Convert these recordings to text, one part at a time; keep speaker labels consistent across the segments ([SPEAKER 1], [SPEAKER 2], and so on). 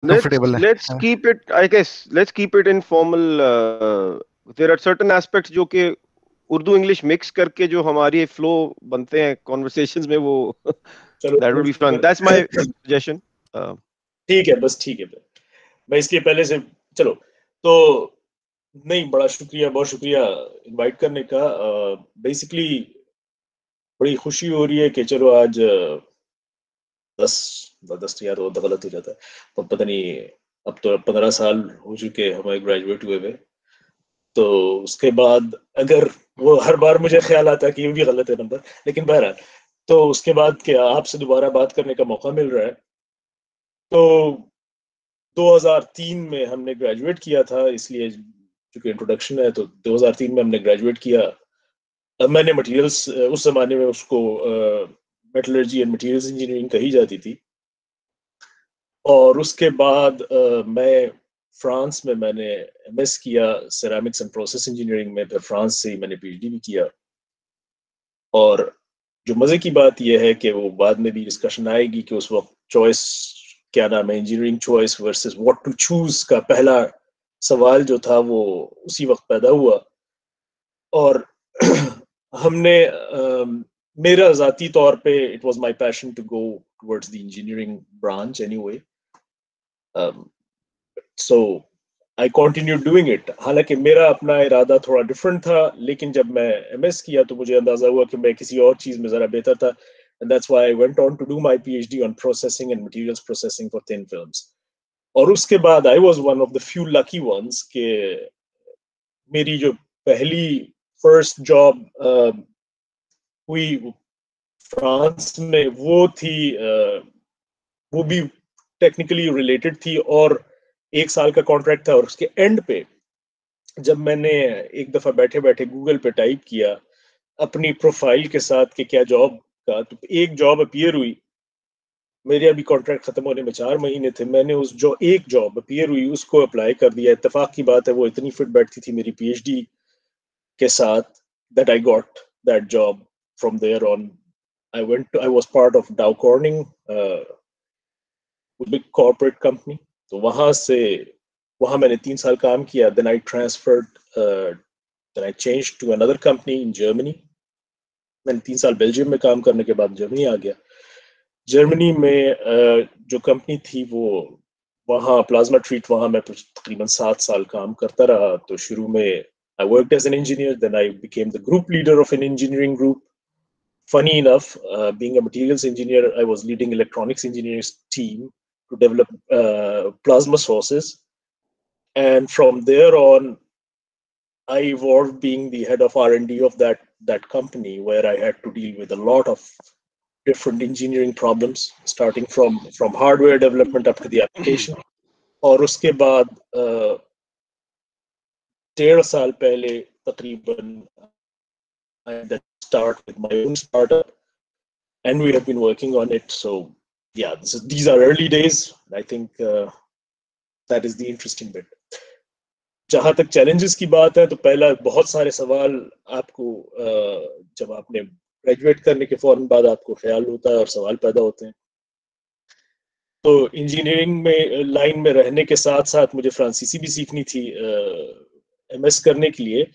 [SPEAKER 1] Comfortable है।
[SPEAKER 2] let's keep it, I guess let's keep it informal. There are certain aspects जो कि Urdu English mix करके जो हमारी फ्लो बनते हैं कॉन्वर्सेशंस में, वो
[SPEAKER 3] चलो
[SPEAKER 2] that would be fun. That's my suggestion.
[SPEAKER 3] ठीक है, बस ठीक है मैं इसके पहले से, चलो तो नहीं, बड़ा शुक्रिया, बहुत शुक्रिया इनवाइट करने का। बेसिकली बड़ी खुशी हो रही है कि चलो आज 10 यार वो तो गलत हो जाता है, तो पता नहीं, अब तो 15 साल हो चुके हमारे ग्रेजुएट हुए हुए। तो उसके बाद अगर वो हर बार मुझे ख्याल आता है कि ये भी गलत है नंबर, लेकिन बहरहाल तो उसके बाद कि आपसे दोबारा बात करने का मौका मिल रहा है। तो 2003 में हमने ग्रेजुएट किया था, इसलिए चूंकि इंट्रोडक्शन है तो 2003 में हमने ग्रेजुएट किया। अब मैंने मटेरियल्स, उस जमाने में उसको मेटलर्जी एंड मटेरियल्स इंजीनियरिंग कही जाती थी। और उसके बाद मैं फ्रांस में मैंने एमएस किया सिरेमिक्स एंड प्रोसेस इंजीनियरिंग में, फिर फ्रांस से ही मैंने पीएचडी भी किया। और जो मजे की बात यह है कि वो बाद में भी डिस्कशन आएगी कि उस वक्त चॉइस, क्या नाम है, engineering choice versus what to choose का पहला सवाल जो था वो उसी वक्त पैदा हुआ। और हमने मेरा ज़ाती तौर पे it was my passion to go towards the engineering branch anyway, so I continue doing it. हालांकि मेरा अपना इरादा थोड़ा डिफरेंट था, लेकिन जब मैं एमएस किया तो मुझे अंदाजा हुआ कि मैं किसी और चीज में जरा बेहतर था, and that's why I went on to do my PhD on processing and materials processing for thin films. और उसके बाद I was one of the few lucky ones के मेरी जो पहली फर्स्ट जॉब हुई फ्रांस में वो थी, वो भी टेक्निकली रिलेटेड थी और 1 साल का कॉन्ट्रैक्ट था। और उसके एंड पे जब मैंने एक दफा बैठे बैठे गूगल पे टाइप किया अपनी प्रोफाइल के साथ कि क्या जॉब का, तो एक जॉब अपीयर हुई। मेरे अभी कॉन्ट्रैक्ट खत्म होने में 4 महीने थे, मैंने उस जो एक जॉब अपीयर हुई उसको अप्लाई कर दिया। इत्तेफाक की बात है वो इतनी फिट बैठती थी मेरी पीएचडी के साथ that I got that job. From there on, I was part of Dow Corning, big corporate company. तो वहां मैंने 3 साल काम किया. Then I transferred, then I changed to another company in Germany. मैंने 3 साल बेल्जियम में काम करने के बाद जर्मनी आ गया. जर्मनी में जो कंपनी थी वो वहाँ प्लाज्मा ट्रीट, वहाँ मैं तकरीबन 7 साल काम करता रहा. तो शुरू में I worked as an engineer, then I became the group leader of an engineering group. Funny enough, being a materials engineer, I was leading electronics engineering team to develop plasma sources. And from there on, I evolved being the head of R&D of that company, where I had to deal with a lot of different engineering problems, starting from hardware development up to the application. और उसके बाद 1.5 साल पहले तकरीबन I start with my own startup, and we have been working on it. So yeah, these are early days. I think that is the interesting bit. जहाँ तक challenges की बात है तो पहला बहुत सारे सवाल आपको जब आपने ग्रेजुएट करने के फौरन बाद आपको ख्याल होता है और सवाल पैदा होते हैं. तो इंजीनियरिंग में लाइन में रहने के साथ साथ मुझे फ्रांसीसी भी सीखनी थी एमएस करने के लिए.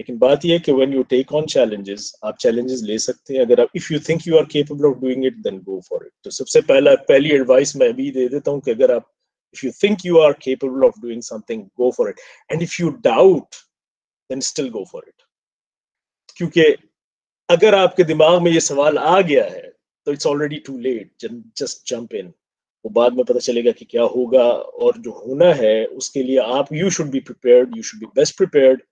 [SPEAKER 3] लेकिन बात यह है कि when you take on challenges, आप चैलेंजेस ले सकते हैं अगर आप, if you think you are capable of doing it, then go for it. तो सबसे पहली एडवाइस मैं अभी दे देता हूं कि अगर आप, if you think you are capable of doing something, go for it. And if you doubt, then still go for it. क्योंकि अगर आपके दिमाग में ये सवाल आ गया है तो it's already too late. Just jump in. वो बाद में पता चलेगा कि क्या होगा, और जो होना है उसके लिए आप, you should be prepared, you should be best prepared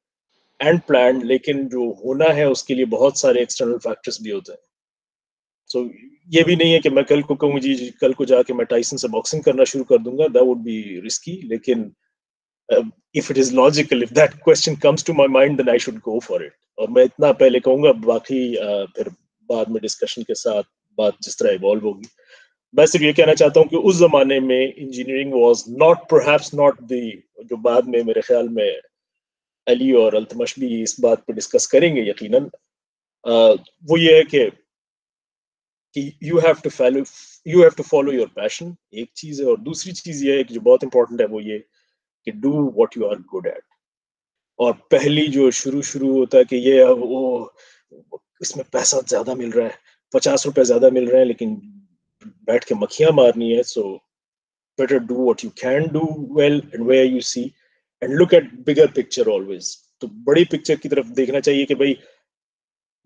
[SPEAKER 3] and planned. लेकिन जो होना है उसके लिए बहुत सारे एक्सटर्नल फैक्टर्स भी होते हैं. सो ये भी नहीं है कि मैं कल को कहूँ जी कल को जाके मैं टाइसन से बॉक्सिंग करना शुरू कर दूंगा, दैट वुड बी रिस्की. लेकिन if it is logical, if that question comes to my mind, then I should go for it. और मैं इतना पहले कहूँगा, बाकी फिर बाद में डिस्कशन के साथ बात जिस तरह इवॉल्व होगी. मैं सिर्फ ये कहना चाहता हूँ कि उस जमाने में engineering was not, perhaps not the, जो बाद में मेरे ख्याल में अली और अल्तमश भी इस बात पे डिस्कस करेंगे यकीनन, वो ये है कि you have to you have to follow your passion, एक चीज है, और दूसरी चीज ये है कि जो बहुत इंपॉर्टेंट है वो ये कि do what you are good at. और पहली जो शुरू होता है कि ये वो इसमें पैसा ज्यादा मिल रहा है, 50 रुपए ज्यादा मिल रहे हैं, लेकिन बैठ के मक्खियां मारनी है, so better do what you can do well and where you see and look at bigger picture always. तो बड़ी पिक्चर की तरफ देखना चाहिए कि भाई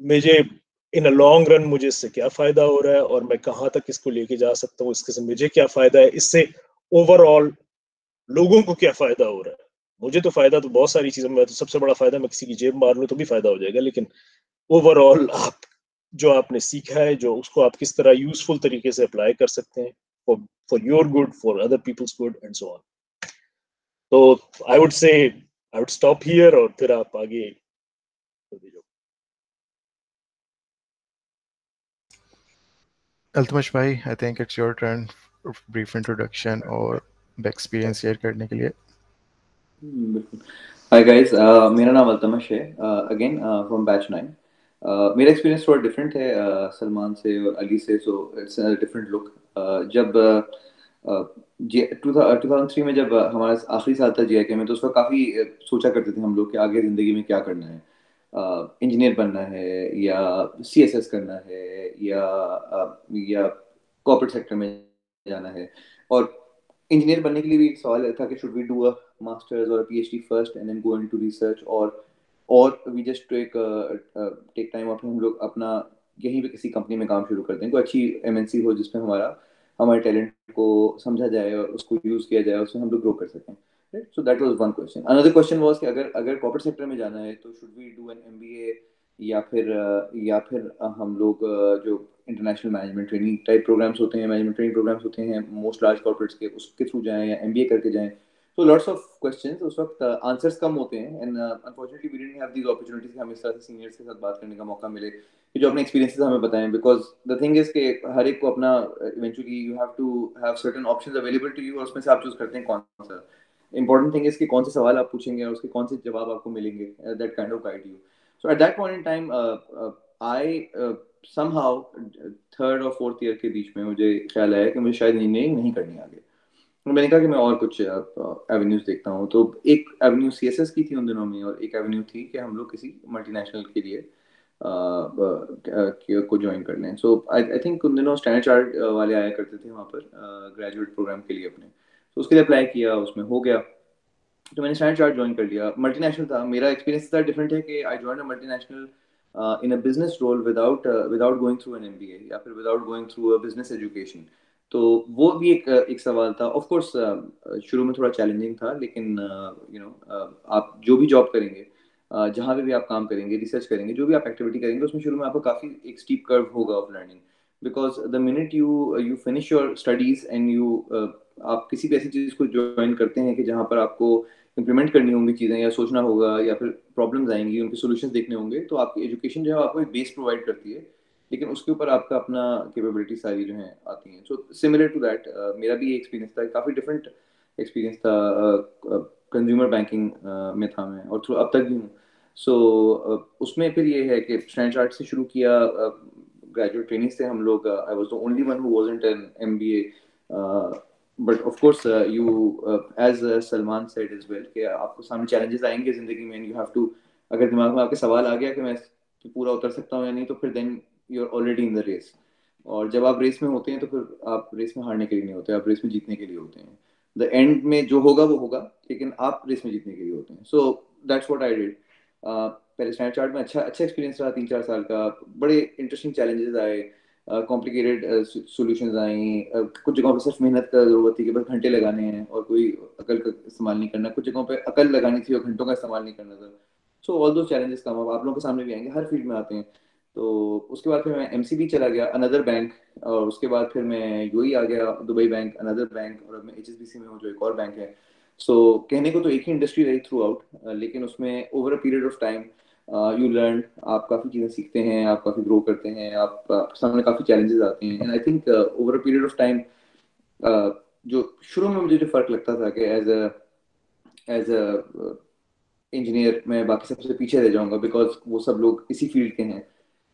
[SPEAKER 3] मुझे इन अ लॉन्ग रन मुझे इससे क्या फायदा हो रहा है और मैं कहाँ तक इसको लेके जा सकता हूँ, इसके से मुझे क्या फायदा है, इससे ओवरऑल लोगों को क्या फायदा हो रहा है. मुझे तो फायदा तो बहुत सारी चीजों में, तो सबसे बड़ा फायदा मैं किसी की जेब मार लूं तो भी फायदा हो जाएगा, लेकिन ओवरऑल आप जो आपने सीखा है, जो उसको आप किस तरह यूजफुल तरीके से अप्लाई कर सकते हैं for your good, for other peoples good and so on. तो I would say I would stop here और फिर आप आगे कर दीजिए.
[SPEAKER 1] अल्तमश भाई, I think it's your turn, brief introduction और एक्सपीरियंस शेयर करने के लिए.
[SPEAKER 4] बिल्कुल. हाय गाइस, मेरा नाम अल्तमश है, अगेन फ्रॉम बैच 9. मेरा एक्सपीरियंस थोड़ा डिफरेंट है सलमान से और अली से, so it's a different look. जब 2003 में जब हमारा आखिरी साल था जीआईके में, तो उस वक्त काफ़ी सोचा करते थे हम लोग कि आगे ज़िंदगी में क्या करना है. इंजीनियर बनना है या सीएसएस करना है या कॉर्पोरेट सेक्टर में जाना है. और इंजीनियर बनने के लिए भी एक सवाल था कि should we do a masters और PhD first and then go into research, और we just take time off, हम लोग अपना यहीं पे किसी कंपनी में काम शुरू करते हैं, कोई अच्छी एमएनसी हो जिसमें हमारे टैलेंट को समझा जाए और उसको यूज किया जाए, उसमें हम लोग ग्रो कर सकें. So that was one question. Another question was कि अगर कॉर्पोरेट सेक्टर में जाना है तो should we do an MBA या फिर हम लोग जो international management training type programmes होते हैं, मैनेजमेंट ट्रेनिंग प्रोग्राम्स होते हैं मोस्ट लार्ज कॉर्पोरेट्स के, उसके थ्रू जाएं या एमबीए करके जाएं. तो लॉट्स ऑफ क्वेश्चंस, उस वक्त आंसर्स कम होते हैं, and unfortunately we didn't have these opportunities कि हमें इस तरह से सीनियर्स के साथ बात करने का मौका मिले कि जो अपने एक्सपीरियंसेस हमें बताएं. बिकॉज द थिंग इज कि हर एक को अपना eventually you have to have certain options available to you, और उसमें से आप चूज करते हैं कौन सा. इंपॉर्टेंट थिंग इज कि कौन से सवाल आप पूछेंगे और उसके कौन से जवाब आपको मिलेंगे, that kind of guide you. So at that point in time I somehow third और फोर्थ ईयर के बीच में मुझे ख्याल आया कि मुझे शायद इंजीनियरिंग नहीं करनी आगे. तो मैंने कहा कि मैं और कुछ एवेन्यूज देखता हूँ. तो एक एवेन्यू सीएसएस की थी उन दिनों में, और एक एवेन्यू थी कि हम लोग किसी मल्टीनेशनल के लिए को ज्वाइन कर लें. सो आई थिंक उन दिनों स्टैंडर्ड चार्ट वाले आया करते थे वहाँ पर ग्रेजुएट प्रोग्राम के लिए अपने. तो उसके लिए अप्लाई किया, उसमें हो गया, तो मैंने स्टैंडर्ड चार्ट ज्वाइन कर लिया. मल्टीनेशनल था. मेरा एक्सपीरियंस इतना डिफरेंट है कि I join a multinational in a business role without going through an MBA या फिर without going through a business education. तो वो भी एक सवाल था. ऑफ कोर्स शुरू में थोड़ा चैलेंजिंग था, लेकिन यू नो आप जो भी जॉब करेंगे, जहाँ पे भी आप काम करेंगे, रिसर्च करेंगे, जो भी आप एक्टिविटी करेंगे, उसमें शुरू में आपको काफ़ी एक स्टीप कर्व होगा of learning. Because the minute you finish your studies and आप किसी भी ऐसी चीज़ को ज्वाइन करते हैं कि जहाँ पर आपको इम्प्लीमेंट करनी होंगी चीज़ें, या सोचना होगा, या फिर प्रॉब्लम्स आएंगी, उनके सॉल्यूशंस देखने होंगे, तो आपकी एजुकेशन जो है आपको एक बेस प्रोवाइड करती है, लेकिन उसके ऊपर आपका अपना कैपेबिलिटी सारी जो है आती हैं. सो सिमिलर टू दैट मेरा भी एक्सपीरियंस था, काफ़ी डिफरेंट एक्सपीरियंस था. कंज्यूमर बैंकिंग में था मैं, और थ्रू अब तक भी हूँ. सो उसमें फिर ये है कि स्टैंडर्ड चार्ट से शुरू किया, ग्रेजुएट ट्रेनिंग से हम लोग, I was the only one who wasn't an MBA. But of course you as Salman said as well कि आपको सामने चैलेंजेस आएंगे जिंदगी में, यू हैव टू, अगर दिमाग में आपके सवाल आ गया कि मैं पूरा उतर सकता हूँ या नहीं, तो फिर then you are already in the race. और जब आप रेस में होते हैं तो फिर आप रेस में हारने के लिए नहीं होते, आप रेस में जीतने के लिए होते हैं. द एंड में जो होगा वो होगा, लेकिन आप रेस में जीतने के लिए होते हैं. So that's what I did. पहले स्टैंडर्ड चार्ट में अच्छा एक्सपीरियंस रहा 3-4 साल का. बड़े इंटरेस्टिंग चैलेंजेस आए, कॉम्प्लिकेटेड सॉल्यूशंस आई. कुछ जगहों पे सिर्फ मेहनत का जरूरत थी कि बस घंटे लगाने हैं और कोई अकल का इस्तेमाल नहीं करना. कुछ जगहों पे अकल लगानी थी और घंटों का इस्तेमाल नहीं करना था. सो ऑल दो चैलेंजेस कम अब आप लोगों के सामने भी आएंगे, हर फील्ड में आते हैं. तो उसके बाद फिर मैं एमसीबी चला गया, अनदर बैंक, और उसके बाद फिर मैं यूएई आ गया, दुबई बैंक, अनदर बैंक, और अब मैं एचएसबीसी में हूँ जो एक और बैंक है. सो कहने को तो एक ही इंडस्ट्री रही थ्रू आउट, लेकिन उसमें over a period of time you learn, आप काफ़ी चीज़ें सीखते हैं, आप काफ़ी ग्रो करते हैं, आप सामने काफ़ी चैलेंजेस आते हैं. And I think over a period of time जो शुरू में मुझे जो फ़र्क लगता था कि एज अ इंजीनियर मैं बाकी सबसे पीछे रह जाऊंगा बिकॉज वो सब लोग इसी फील्ड के हैं,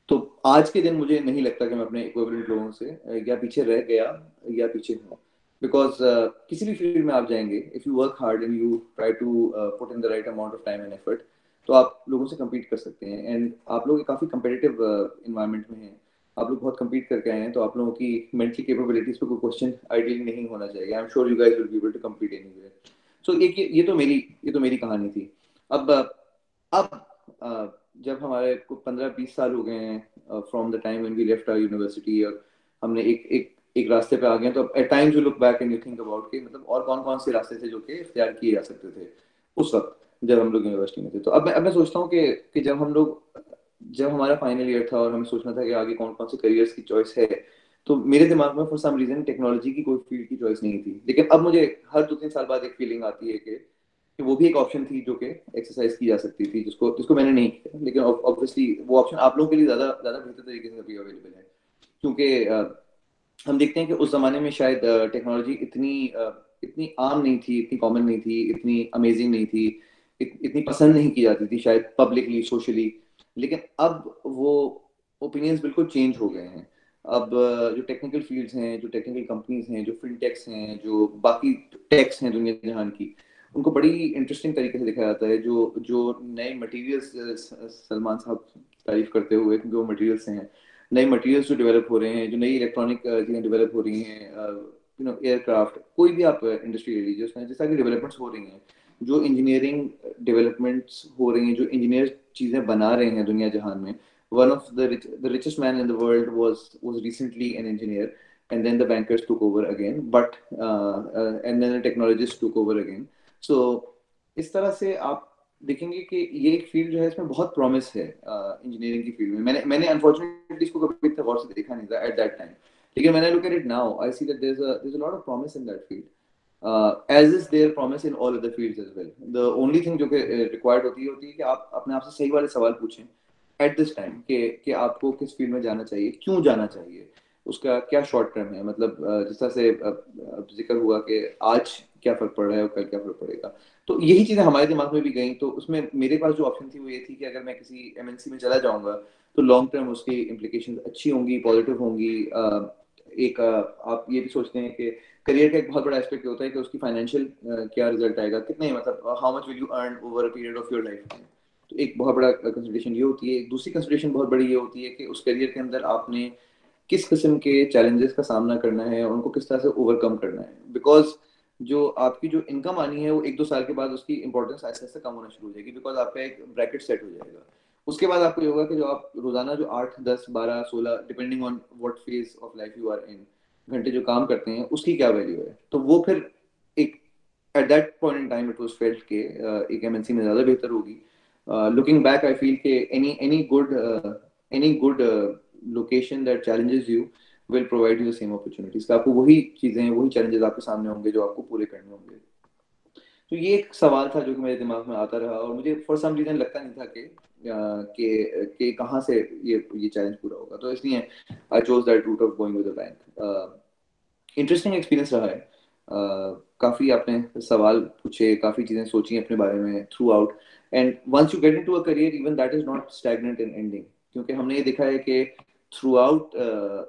[SPEAKER 4] तो आज के दिन मुझे नहीं लगता कि मैं अपने इक्विवेलेंट लोगों से या पीछे रह गया या पीछे हूँ, बिकॉज किसी भी फील्ड में आप जाएंगे, if you work hard and you try to put in the right amount of time and effort, तो आप लोगों से compete कर सकते हैं। एंड आप लोग काफी competitive इन्वायरमेंट में हैं, आप लोग बहुत compete करके आए हैं, तो आप लोगों की मेंटल कैपेबिलिटीज पे कोई क्वेश्चन आइडियली नहीं होना चाहिए। I am sure you guys will be able to compete anywhere। So ये तो मेरी कहानी थी। अब जब हमारे को 15-20 साल हो गए हैं from the time when we left our university, और हमने एक रास्ते पे आ गए हैं, तो at times you look back and you think about कि मतलब और कौन कौन से रास्ते थे जो कि इख्तियार किए जा सकते थे उस वक्त जब हम लोग यूनिवर्सिटी में थे। तो अब मैं सोचता हूँ कि जब हमारा फाइनल ईयर था और हमें सोचना था कि आगे कौन कौन से करियर्स की चॉइस है, तो मेरे दिमाग में फॉर सम रीजन टेक्नोलॉजी की कोई फील्ड की चॉइस नहीं थी। लेकिन अब मुझे हर 2-3 साल बाद एक फीलिंग आती है कि वो भी एक ऑप्शन थी जो कि एक्सरसाइज की जा सकती थी, जिसको जिसको मैंने नहीं किया। लेकिन ऑब्वियसली वो ऑप्शन आप लोगों के लिए ज्यादा ज्यादा बेहतर तरीके से अभी अवेलेबल है, क्योंकि हम देखते हैं कि उस जमाने में शायद टेक्नोलॉजी इतनी आम नहीं थी, इतनी कॉमन नहीं थी, इतनी अमेजिंग नहीं थी, इतनी पसंद नहीं की जाती थी शायद पब्लिकली, सोशली। लेकिन अब वो ओपिनियंस बिल्कुल चेंज हो गए हैं। अब जो टेक्निकल फील्ड्स हैं, जो टेक्निकल कंपनीज हैं, जो फिनटेक्स हैं, जो बाकी टेक्स हैं दुनिया जहान की, उनको बड़ी इंटरेस्टिंग तरीके से दिखाया जाता है। जो जो नए मटेरियल्स, सलमान साहब तारीफ करते हुए, क्योंकि वो मटेरियल्स हैं, नए मटेरियल्स जो डेवलप हो रहे हैं, जो नई इलेक्ट्रॉनिक चीजें डेवलप हो रही हैं, एयरक्राफ्ट, कोई भी आप इंडस्ट्री ले लीजिए, उसमें जिस तरह की डेवलपमेंट्स हो रही हैं, जो इंजीनियरिंग डेवलपमेंट्स हो रही हैं, जो इंजीनियर चीजें बना रहे हैं दुनिया जहान में। One of the richest man in the world was recently an engineer, and then the bankers took over again, and then the technologists took over again. So इस तरह से आप देखेंगे कि ये एक फील्ड जो है, इसमें बहुत प्रॉमिस है इंजीनियरिंग की फील्ड में। मैंने अनफॉर्चुनेटली इसको कभी इतना गौर से देखा नहीं था एट दैट टाइम, लेकिन मैंने look at it now, I see that there is a lot of promise in that field, as is their promise in all other fields as well. The only thing जो कि required होती है कि आप अपने आप से सही वाले सवाल पूछें at this time कि आपको किस फील्ड में जाना चाहिए, क्यों जाना चाहिए, उसका क्या शॉर्ट टर्म है। मतलब जिस तरह से जिक्र हुआ कि आज क्या फर्क पड़ रहा है और कल क्या फर्क पड़ेगा, तो यही चीजें हमारे दिमाग में भी गई। तो उसमें मेरे पास जो ऑप्शन थी वो ये थी कि अगर मैं किसी एमएनसी में चला जाऊंगा तो लॉन्ग टर्म उसकी इम्प्लीकेशन अच्छी होंगी, पॉजिटिव होंगी। आप ये भी सोचते हैं कि करियर का एक बहुत बड़ा एस्पेक्ट होता है कि उसकी फाइनेंशियल क्या रिजल्ट आएगा, कितने, मतलब how much will you earn over a period of your life. तो एक बहुत बड़ा कंसिडरेशन ये होती है। एक दूसरी कंसिडरेशन बहुत बड़ी ये होती है कि उस करियर के अंदर आपने किस किस्म के चैलेंजेस का सामना करना है और उनको किस तरह से ओवरकम करना है। बिकॉज जो आपकी जो इनकम आनी है वो 1-2 साल के बाद उसकी इंपॉर्टेंस ऐसे ऐसे कम होना शुरू हो जाएगी, बिकॉज आपका एक ब्रैकेट सेट हो जाएगा। उसके बाद आपको ये होगा कि जो आप रोजाना जो 8, 10, 12, 16 depending on what phase of life you are in, घंटे जो काम करते हैं उसकी क्या वैल्यू है। तो वो फिर एक at that point in time it was felt के एक एमएनसी में ज्यादा बेहतर होगी। लुकिंग बैक आई फील के any good location that challenges you will provide you the same opportunities. आपको वही चीजें, वही चैलेंजेस आपके सामने होंगे जो आपको पूरे करने होंगे। तो ये एक सवाल था जो कि मेरे दिमाग में आता रहा और मुझे फॉर सम रीजन लगता नहीं था कि कहाँ से ये चैलेंज पूरा होगा। तो इसलिए I chose that route of going with the bank. Interesting experience रहा है। काफी आपने सवाल पूछे, काफी चीजें सोची अपने बारे में throughout, and once you get into a career even that is not stagnant in ending, क्योंकि हमने ये देखा है कि थ्रू आउट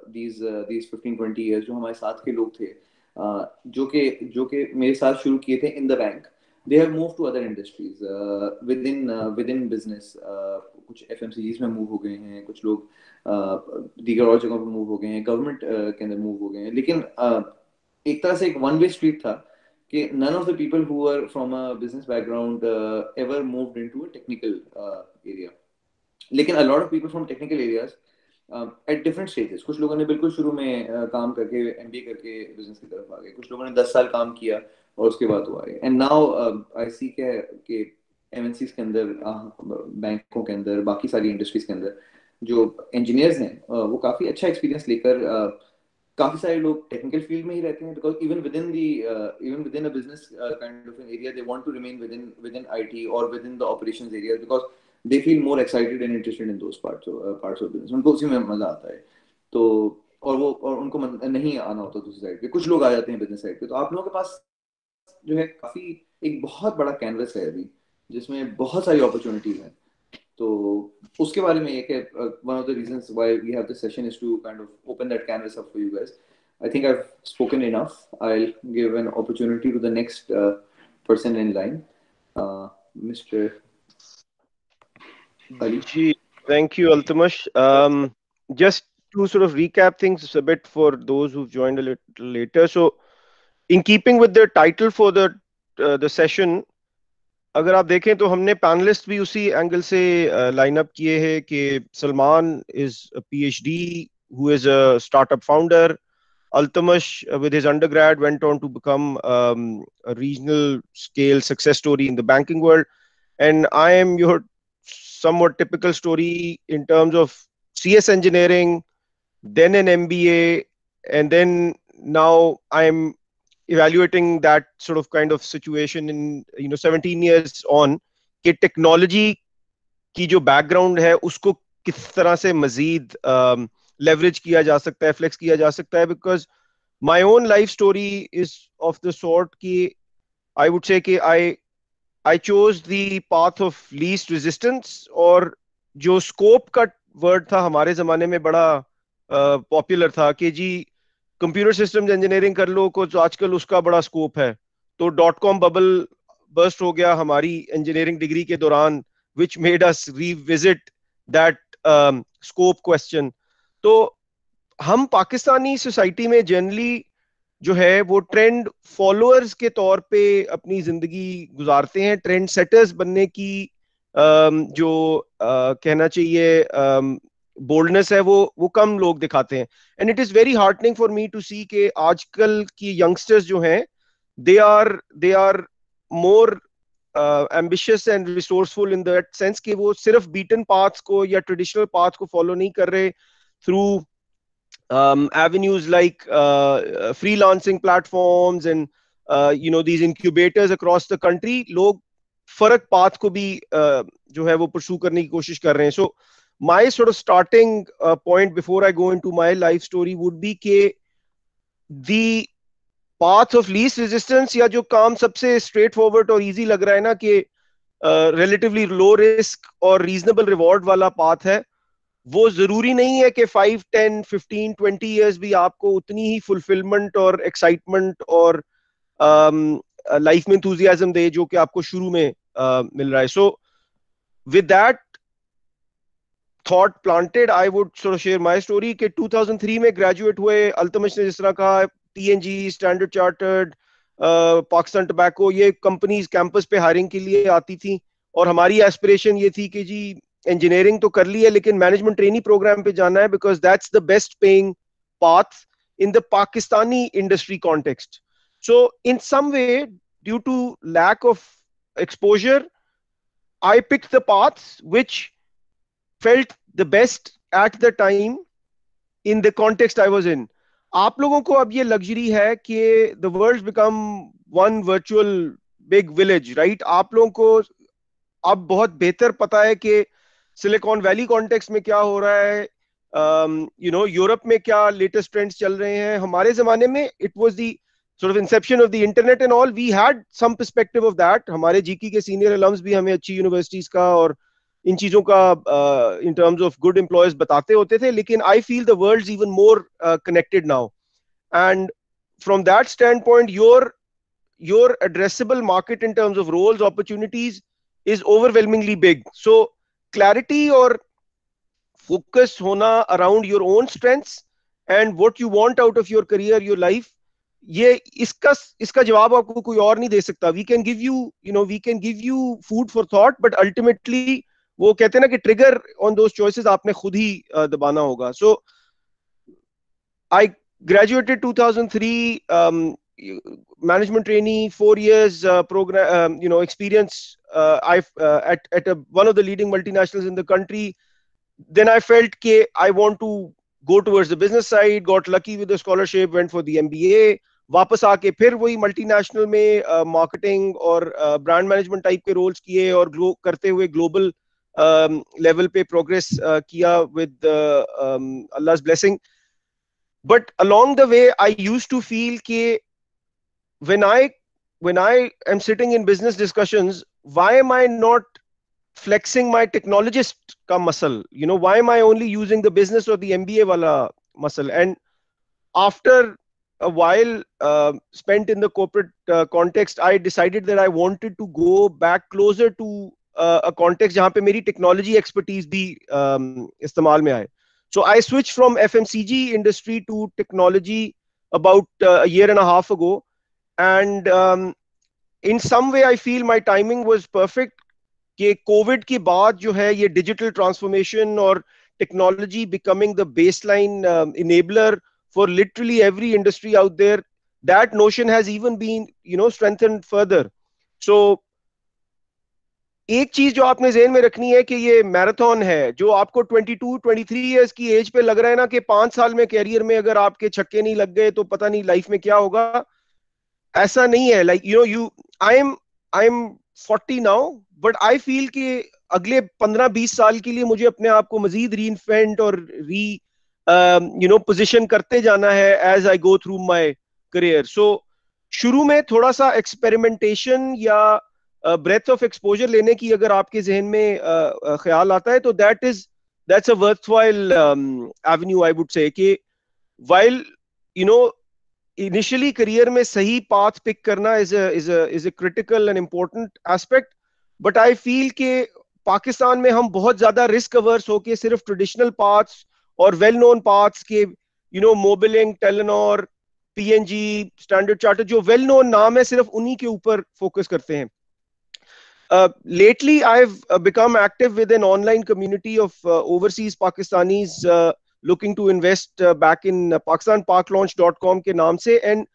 [SPEAKER 4] दीज 15-20 ईयर्स जो हमारे साथ के लोग थे, जो कि मेरे साथ शुरू किए थे in the bank, they have moved to other industries within business। कुछ FMCGs में मूव हो गए हैं, कुछ लोग दीगर और जगहों पे मूव हो गए हैं, गवर्नमेंट के अंदर मूव हो गए हैं। लेकिन एक तरह से एक वन वे स्ट्रीट था कि none of the people who were from a business background ever moved into a technical area। लेकिन a lot of people from technical areas at different stages, कुछ लोगों ने बिल्कुल शुरू में काम करके MBA करके बिजनेस की तरफ आ गए, कुछ लोगों ने 10 साल काम किया और उसके बाद वो आए। एंड नाउ आई सी के एमएनसीज के अंदर, बैंकों के अंदर, बाकी सारी इंडस्ट्रीज के अंदर जो इंजीनियर्स हैं वो काफी अच्छा एक्सपीरियंस लेकर, काफी सारे लोग टेक्निकल फील्ड में ही रहते हैं, because even within a business kind of an area they want to remain within IT और within the operations area, because they feel more excited and interested in those parts of business. उनको उसी में मजा आता है। तो और उनको नहीं आना होता दूसरी साइड पे, कुछ लोग आ जाते हैं बिजनेस साइड पे। तो आप लोगों के पास जो है काफी एक बहुत बड़ा कैनवस है अभी, जिसमें बहुत सारी अपॉर्चुनिटीज हैं। तो उसके बारे में एक है one of the reasons why we have this session is to kind of open that canvas up for you guys. I think I've spoken enough. I'll give an opportunity to the next person in line, Mr. Ali.
[SPEAKER 2] Gee, thank you, Altamash. Just to sort of recap things a bit for those who've joined a little later. So, in keeping with the title for the session, अगर आप देखें तो हमने panelist भी उसी angle से line up किए हैं कि Salman is a PhD who is a startup founder. Altamash, with his undergrad, went on to become a regional scale success story in the banking world. And I am your somewhat typical story in terms of CS engineering, then an MBA, and then now I'm evaluating that sort of kind of situation in 17 years on कि technology की जो background है उसको किस तरह से मजीद leverage किया जा सकता है, फ्लेक्स किया जा सकता है, because my own life story is of the sort कि आई वुड से कि I chose the path of least resistance, और जो स्कोप का वर्ड था हमारे जमाने में बड़ा पॉपुलर था कि जी कंप्यूटर सिस्टम्स इंजीनियरिंग कर लो, कुछ आजकल उसका बड़ा स्कोप है. तो .com बबल बर्स्ट हो गया हमारी इंजीनियरिंग डिग्री के दौरान, which made us revisit that scope question. तो हम पाकिस्तानी सोसाइटी में जनरली जो है वो ट्रेंड फॉलोअर्स के तौर पे अपनी जिंदगी गुजारते हैं. ट्रेंड सेटर्स बनने की जो कहना चाहिए बोल्डनेस है वो कम लोग दिखाते हैं. And it is very heartening for me to see कि आजकल की यंगस्टर्स जो हैं they are more ambitious and resourceful in that sense कि वो सिर्फ beaten paths को या traditional paths को follow नहीं कर रहे through avenues like freelancing platforms and these incubators across the country. लोग फर्क path को भी जो है वो pursue करने की कोशिश कर रहे हैं. So my sort of starting point before I go into my life story would be कि the path of least resistance या जो काम सबसे स्ट्रेट फॉरवर्ड और इजी लग रहा है ना कि relatively low risk और reasonable reward वाला path है, वो जरूरी नहीं है कि 5, 10, 15, 20 years भी आपको उतनी ही fulfillment और excitement और life में enthusiasm दे जो कि आपको शुरू में मिल रहा है. So with that thought planted, I would sort of share my story कि 2003 में graduate हुए. अल्तमश ने जिस तरह कहा TNG, standard chartered, Pakistan tobacco, ये कंपनीज कैंपस पे हायरिंग के लिए आती थी और हमारी एस्पिरेशन ये थी कि जी इंजीनियरिंग तो कर ली है लेकिन मैनेजमेंट ट्रेनी प्रोग्राम पे जाना है because that's the best paying path in the Pakistani industry context. So in some way due to lack of exposure I picked the paths which felt the best at the time in the context I was in. आप लोगों को अब ये luxury है कि the world become one virtual big village, right? आप लोगों को अब बहुत बेहतर पता है कि सिलिकॉन वैली कॉन्टेक्स्ट में क्या हो रहा है, यूरोप में क्या लेटेस्ट ट्रेंड्स चल रहे हैं. हमारे जमाने में it was the sort of inception of the internet and all. We had some perspective of that. हमारे जीकी के सीनियर अलम्स भी हमें अच्छी यूनिवर्सिटीज का और इन चीजों का in terms of good employers बताते होते थे, लेकिन I feel the world's even more connected now. And from that standpoint, your addressable market in terms of roles, opportunities is overwhelmingly big. So clarity और focus होना around your own strengths and what you want out of your career, your life, ये इसका जवाब आपको कोई और नहीं दे सकता. We can give you food for thought, but ultimately वो कहते हैं ना कि ट्रिगर ऑन दोस चॉइसेस आपने खुद ही दबाना होगा. सो आई graduated 2003, management trainee, 4 years program, experience at one of the leading multinationals in the country. Then I felt that I want to go towards the business side, got lucky with the scholarship, went for the MBA. वापस आके फिर वही multinational में marketing और brand management type के roles किए और करते हुए ग्लोबल लेवल पे प्रोग्रेस किया with अल्लाह's blessing. But along the way, I used to feel कि when I am sitting in business discussions, why am I not flexing my technologist ka muscle? Why am I only using the business or the MBA wala muscle? And after a while spent in the corporate context, I decided that I wanted to go back closer to a context जहाँ पे मेरी technology expertise भी इस्तेमाल में आए. So I switched from FMCG industry to technology about a year and a half ago, and in some way I feel my timing was perfect. कि Covid के बाद जो है ये डिजिटल ट्रांसफॉर्मेशन और technology becoming the baseline enabler for literally every industry out there, that notion has even been strengthened further. So एक चीज जो आपने ज़हन में रखनी है कि ये मैराथन है. जो आपको 22-23 इयर्स की एज पे लग रहा है ना कि 5 साल में कैरियर में अगर आपके छक्के नहीं लग गए तो पता नहीं लाइफ में क्या होगा, ऐसा नहीं है. Like I am 40 now, but I feel कि अगले 15-20 साल के लिए मुझे अपने आप को मजीद रीइन्वेंट और पोजीशन करते जाना है as I go through my career. So शुरू में थोड़ा सा एक्सपेरिमेंटेशन या ब्रेथ ऑफ एक्सपोजर लेने की अगर आपके जहन में ख्याल आता है तो that's a worthwhile Avenue I would say. कि व्हाइल इनिशियली करियर में सही पाथ पिक करना is a critical and important aspect, but I feel कि पाकिस्तान में हम बहुत ज्यादा रिस्क अवर्स होके सिर्फ ट्रेडिशनल पाथ्स और वेल नोन पाथ्स के Mobilink, Telenor, PNG, standard chartered, जो वेल नोन नाम है सिर्फ उन्हीं के ऊपर फोकस करते हैं. Lately I've become active with an online community of overseas Pakistanis looking to invest back in pakistanparklaunch.com के नाम से, and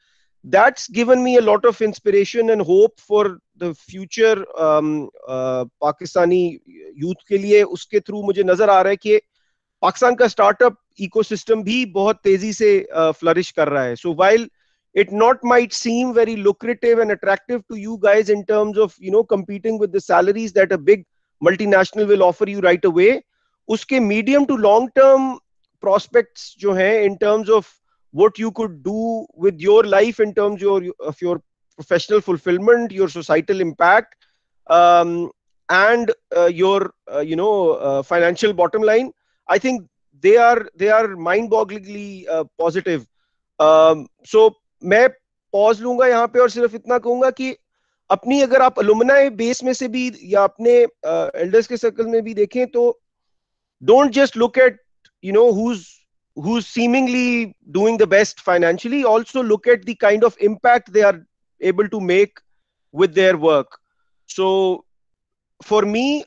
[SPEAKER 2] that's given me a lot of inspiration and hope for the future Pakistani youth के लिए. उसके through मुझे नजर आ रहा है कि पाकिस्तान का स्टार्टअप इकोसिस्टम भी बहुत तेजी से फ्लरिश कर रहा है. So while it not might seem very lucrative and attractive to you guys in terms of competing with the salaries that a big multinational will offer you right away, uske medium to long term prospects jo hai in terms of what you could do with your life in terms of your professional fulfillment, your societal impact, and your financial bottom line, I think they are mind-bogglingly positive. So मैं pause लूंगा यहाँ पे और सिर्फ इतना कहूंगा कि अपनी अगर आप अलुमनाई बेस में से भी या अपने एल्डर्स के सर्कल में भी देखें तो don't just look at who's seemingly doing the best financially, also look at the kind of impact they are able to make with their work. So for me,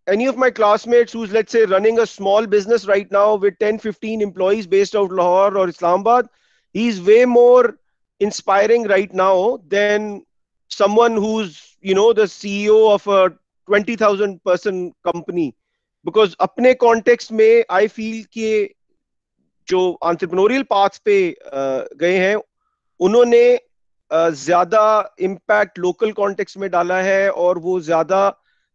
[SPEAKER 2] any of my classmates who's, let's say, running a small business right now with 10-15 employees based out of Lahore or Islamabad, he's way more inspiring right now than someone who's, the CEO of a 20,000 person company. Because अपने context में I feel कि जो entrepreneurial paths पे गए हैं उन्होंने ज़्यादा impact local context में डाला है और वो ज़्यादा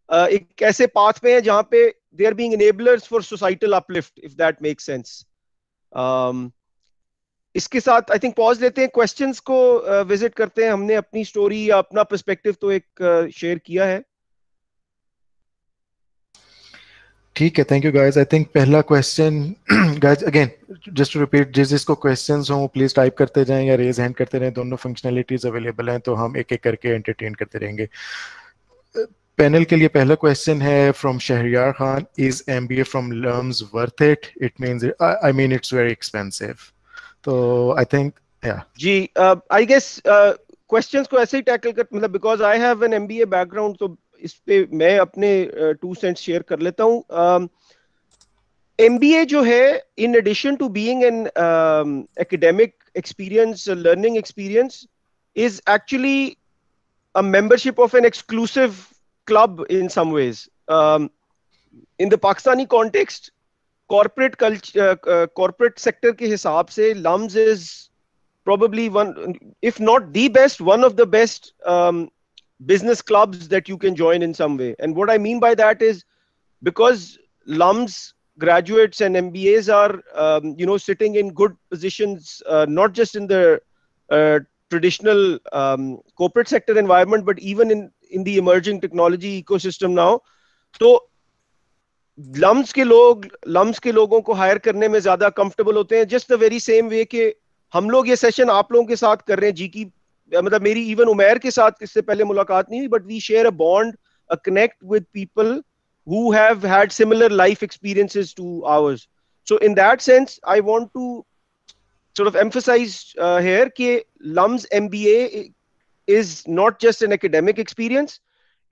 [SPEAKER 2] एक ऐसे path पे हैं जहाँ पे they are being enablers for societal uplift, if that makes sense. इसके साथ आई थिंक पॉज लेते हैं, क्वेश्चंस को विजिट करते हैं. हमने अपनी स्टोरी या अपना पर्सपेक्टिव तो एक शेयर किया है.
[SPEAKER 1] ठीक है, thank you guys. I think पहला question guys again just to repeat, जिसको क्वेश्चंस हो प्लीज टाइप करते जाएं या रेज हैंड करते रहें. दोनों फंक्शनैलिटीज अवेलेबल हैं तो हम एक एक करके एंटरटेन करते रहेंगे. पैनल के लिए पहला क्वेश्चन है from Shehryar Khan. Is MBA from LUMS worth it? It means I mean it's very expensive. तो आई थिंक
[SPEAKER 2] जी आई गेस क्वेश्चंस को ऐसे ही टैकल कर, मतलब because I have an MBA background तो इस पे मैं अपने 2 सेंट्स शेयर कर लेता हूँ. एमबीए जो है, in addition to being an academic experience, learning experience, is actually a membership of an exclusive club in some ways. In the Pakistani context, corporate culture, corporate sector के हिसाब से LUMS is probably one, if not the best, one of the best business clubs that you can join in some way. And what I mean by that is because LUMS graduates and MBAs are sitting in good positions, not just in the traditional corporate sector environment, but even in the emerging technology ecosystem now. तो lumps के लोगों को higher करने में ज्यादा comfortable होते हैं, just the very same way कि हम लोग ये सेशन आप लोगों के साथ कर रहे हैं। जी की मतलब मेरी इवन उमैर के साथ इससे पहले मुलाकात नहीं हुई, but we share a bond, a connect with people who have had similar life experiences to ours. So in that sense, I want to sort of emphasize here कि LUMS MBA is not just an academic experience,